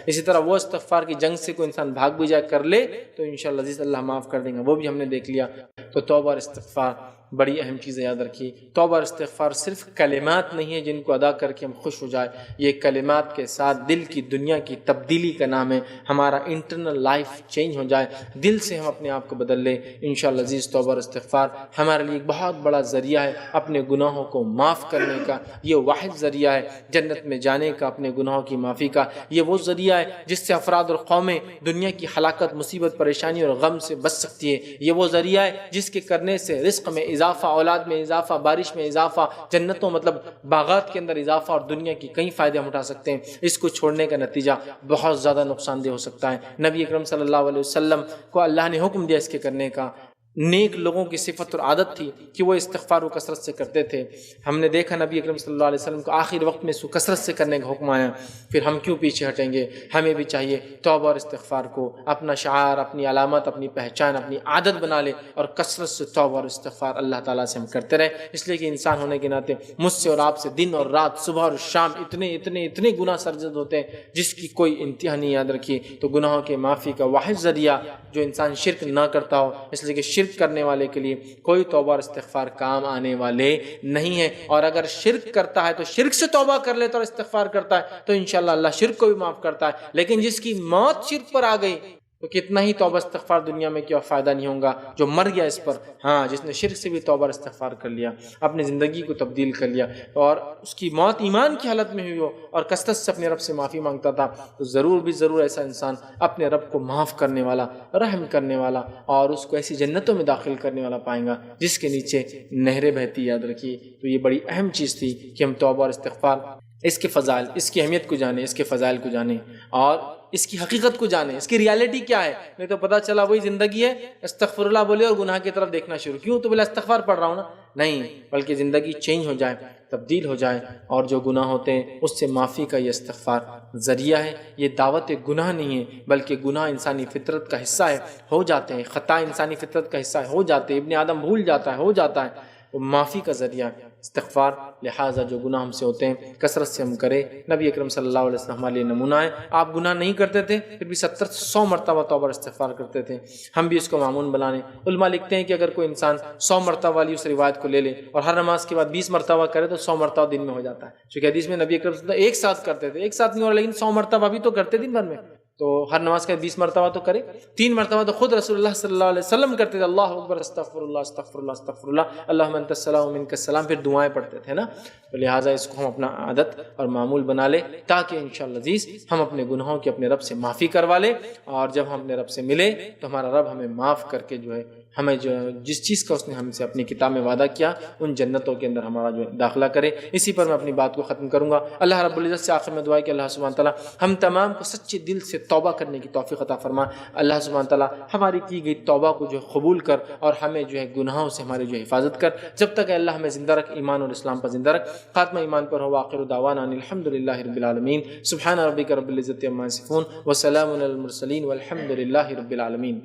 اسی طرح وہ استغفار کی جنگ سے کوئی انسان بھاگ بھی جائے کر لے تو انشاءاللہ عزیز اللہ معاف کر دیں گے، وہ بھی ہم نے دیکھ لیا۔ تو توبہ اور استغفار بڑی اہم چیزیں یاد رکھی۔ توبہ اور استغفار صرف کلمات نہیں ہیں جن کو ادا کر کے ہم خوش ہو جائے، یہ کلمات کے ساتھ دل کی دنیا کی تبدیلی کا نام ہے، ہمارا انٹرنل لائف چینج ہو جائے، دل سے ہم اپنے آپ کو بدل لیں۔ انشاءاللہ عزیز توبہ اور استغفار ہمارے لیے ایک بہت بڑا ذریعہ ہے اپنے گناہوں کو معاف کرنے کا، یہ واحد ذریعہ ہے جنت میں جانے کا، اپنے گناہوں کی معافی کا۔ یہ وہ ذریعہ ہے جس سے افراد اور قومیں دنیا کی ہلاکت، مصیبت، پریشانی اور غم سے بچ سکتی ہے۔ یہ وہ ذریعہ ہے جس کے کرنے سے رزق میں اضافہ، اولاد میں اضافہ، بارش میں اضافہ، جنتوں مطلب باغات کے اندر اضافہ، اور دنیا کی کئی فائدے ہم اٹھا سکتے ہیں۔ اس کو چھوڑنے کا نتیجہ بہت زیادہ نقصان دہ ہو سکتا ہے۔ نبی اکرم صلی اللہ علیہ وسلم کو اللہ نے حکم دیا اس کے کرنے کا۔ نیک لوگوں کی صفت اور عادت تھی کہ وہ استغفار و کثرت سے کرتے تھے۔ ہم نے دیکھا نبی اکرم صلی اللہ علیہ وسلم کو آخر وقت میں اس کو کثرت سے کرنے کا حکم آیا، پھر ہم کیوں پیچھے ہٹیں گے؟ ہمیں بھی چاہیے توبہ اور استغفار کو اپنا شعار، اپنی علامت، اپنی پہچان، اپنی عادت بنا لے، اور کثرت سے توبہ اور استغفار اللہ تعالیٰ سے ہم کرتے رہیں، اس لیے کہ انسان ہونے کے ناطے مجھ سے اور آپ سے دن اور رات، صبح اور شام اتنے گناہ سرزد ہوتے ہیں جس کی کوئی انتہا نہیں۔ یاد رکھیے تو گناہوں کے معافی کا واحد ذریعہ جو انسان شرک نہ کرتا ہو، اس لیے کہ شرک کرنے والے کے لیے کوئی توبہ اور استغفار کام آنے والے نہیں ہے، اور اگر شرک کرتا ہے تو شرک سے توبہ کر لیتا اور استغفار کرتا ہے تو انشاءاللہ اللہ شرک کو بھی معاف کرتا ہے۔ لیکن جس کی موت شرک پر آ گئی تو کتنا ہی توبہ استغفار دنیا میں کیا فائدہ نہیں ہوگا، جو مر گیا اس پر۔ ہاں، جس نے شرک سے بھی توبہ استغفار کر لیا، اپنی زندگی کو تبدیل کر لیا، اور اس کی موت ایمان کی حالت میں ہوئی ہو اور کثرت سے اپنے رب سے معافی مانگتا تھا، تو ضرور ایسا انسان اپنے رب کو معاف کرنے والا، رحم کرنے والا، اور اس کو ایسی جنتوں میں داخل کرنے والا پائیں گا جس کے نیچے نہریں بہتی۔ یاد رکھیے تو یہ بڑی اہم چیز تھی کہ ہم توبہ اور استغفار، اس کے فضائل، اس کی اہمیت کو جانیں، اس کے فضائل کو جانیں، اور اس کی حقیقت کو جانیں، اس کی ریالٹی کیا ہے۔ نہیں تو پتہ چلا وہی زندگی ہے، استغفر اللہ بولے اور گناہ کی طرف دیکھنا شروع، کیوں؟ تو بولے استغفار پڑھ رہا ہوں نا، نہیں، بلکہ زندگی چینج ہو جائے، تبدیل ہو جائے، اور جو گناہ ہوتے ہیں اس سے معافی کا یہ استغفار ذریعہ ہے۔ یہ دعوت گناہ نہیں ہے، بلکہ گناہ انسانی فطرت کا حصہ ہے، ہو جاتے ہیں، خطا انسانی فطرت کا حصہ ہے، ہو جاتے ہیں، ابن آدم بھول جاتا ہے، ہو جاتا ہے، وہ معافی کا ذریعہ ہے استغفار۔ لہٰذا جو گناہ ہم سے ہوتے ہیں کثرت سے ہم کریں۔ نبی اکرم صلی اللہ علیہ وسلم ہمارے لیے نمونہ ہے، آپ گناہ نہیں کرتے تھے پھر بھی 70-100 مرتبہ توبہ استغفار کرتے تھے، ہم بھی اس کو معمول بنا لیں۔ علماء لکھتے ہیں کہ اگر کوئی انسان 100 مرتبہ والی اس روایت کو لے لے اور ہر نماز کے بعد 20 مرتبہ کرے تو 100 مرتبہ دن میں ہو جاتا ہے، چونکہ حدیث میں نبی اکرم صلی اللہ علیہ وسلم ایک ساتھ کرتے تھے، ایک ساتھ نہیں ہو رہا لیکن 100 مرتبہ بھی تو کرتے دن بھر میں، تو ہر نماز کے 20 مرتبہ تو کرے، 3 مرتبہ تو خود رسول اللہ صلی اللہ علیہ وسلم کرتے تھے، اللہ اکبر، استغفر اللہ استغفر اللہ استغفر اللہ، اللہم انت السلام و منک السلام، پھر دعائیں پڑھتے تھے نا۔ تو لہٰذا اس کو ہم اپنا عادت اور معمول بنا لے، تاکہ انشاءاللہ عزیز ہم اپنے گناہوں کی اپنے رب سے معافی کروا لے، اور جب ہم اپنے رب سے ملے تو ہمارا رب ہمیں معاف کر کے جو ہے ہمیں جو جس چیز کا اس نے ہم سے اپنی کتاب میں وعدہ کیا ان جنتوں کے اندر ہمارا جو داخلہ کرے۔ اسی پر میں اپنی بات کو ختم کروں گا۔ اللہ رب العزت سے آخر میں دعا ہے کہ اللہ سبحانہ تعالیٰ ہم تمام کو سچے دل سے توبہ کرنے کی توفیق عطا فرما۔ اللہ سبحانہ تعالیٰ ہماری کی گئی توبہ کو جو ہے قبول کر اور ہمیں جو ہے گناہوں سے ہماری جو ہے حفاظت کر، جب تک اللہ ہمیں زندہ رکھ، ایمان اور اسلام پر زندہ رکھ، خاتمہ ایمان پر ہو۔ آخر دعوانا ان الحمد للہ رب العالمین۔ سبحان ربک رب العزۃ عما یصفون وسلام علی المرسلین والحمد للہ رب العالمین۔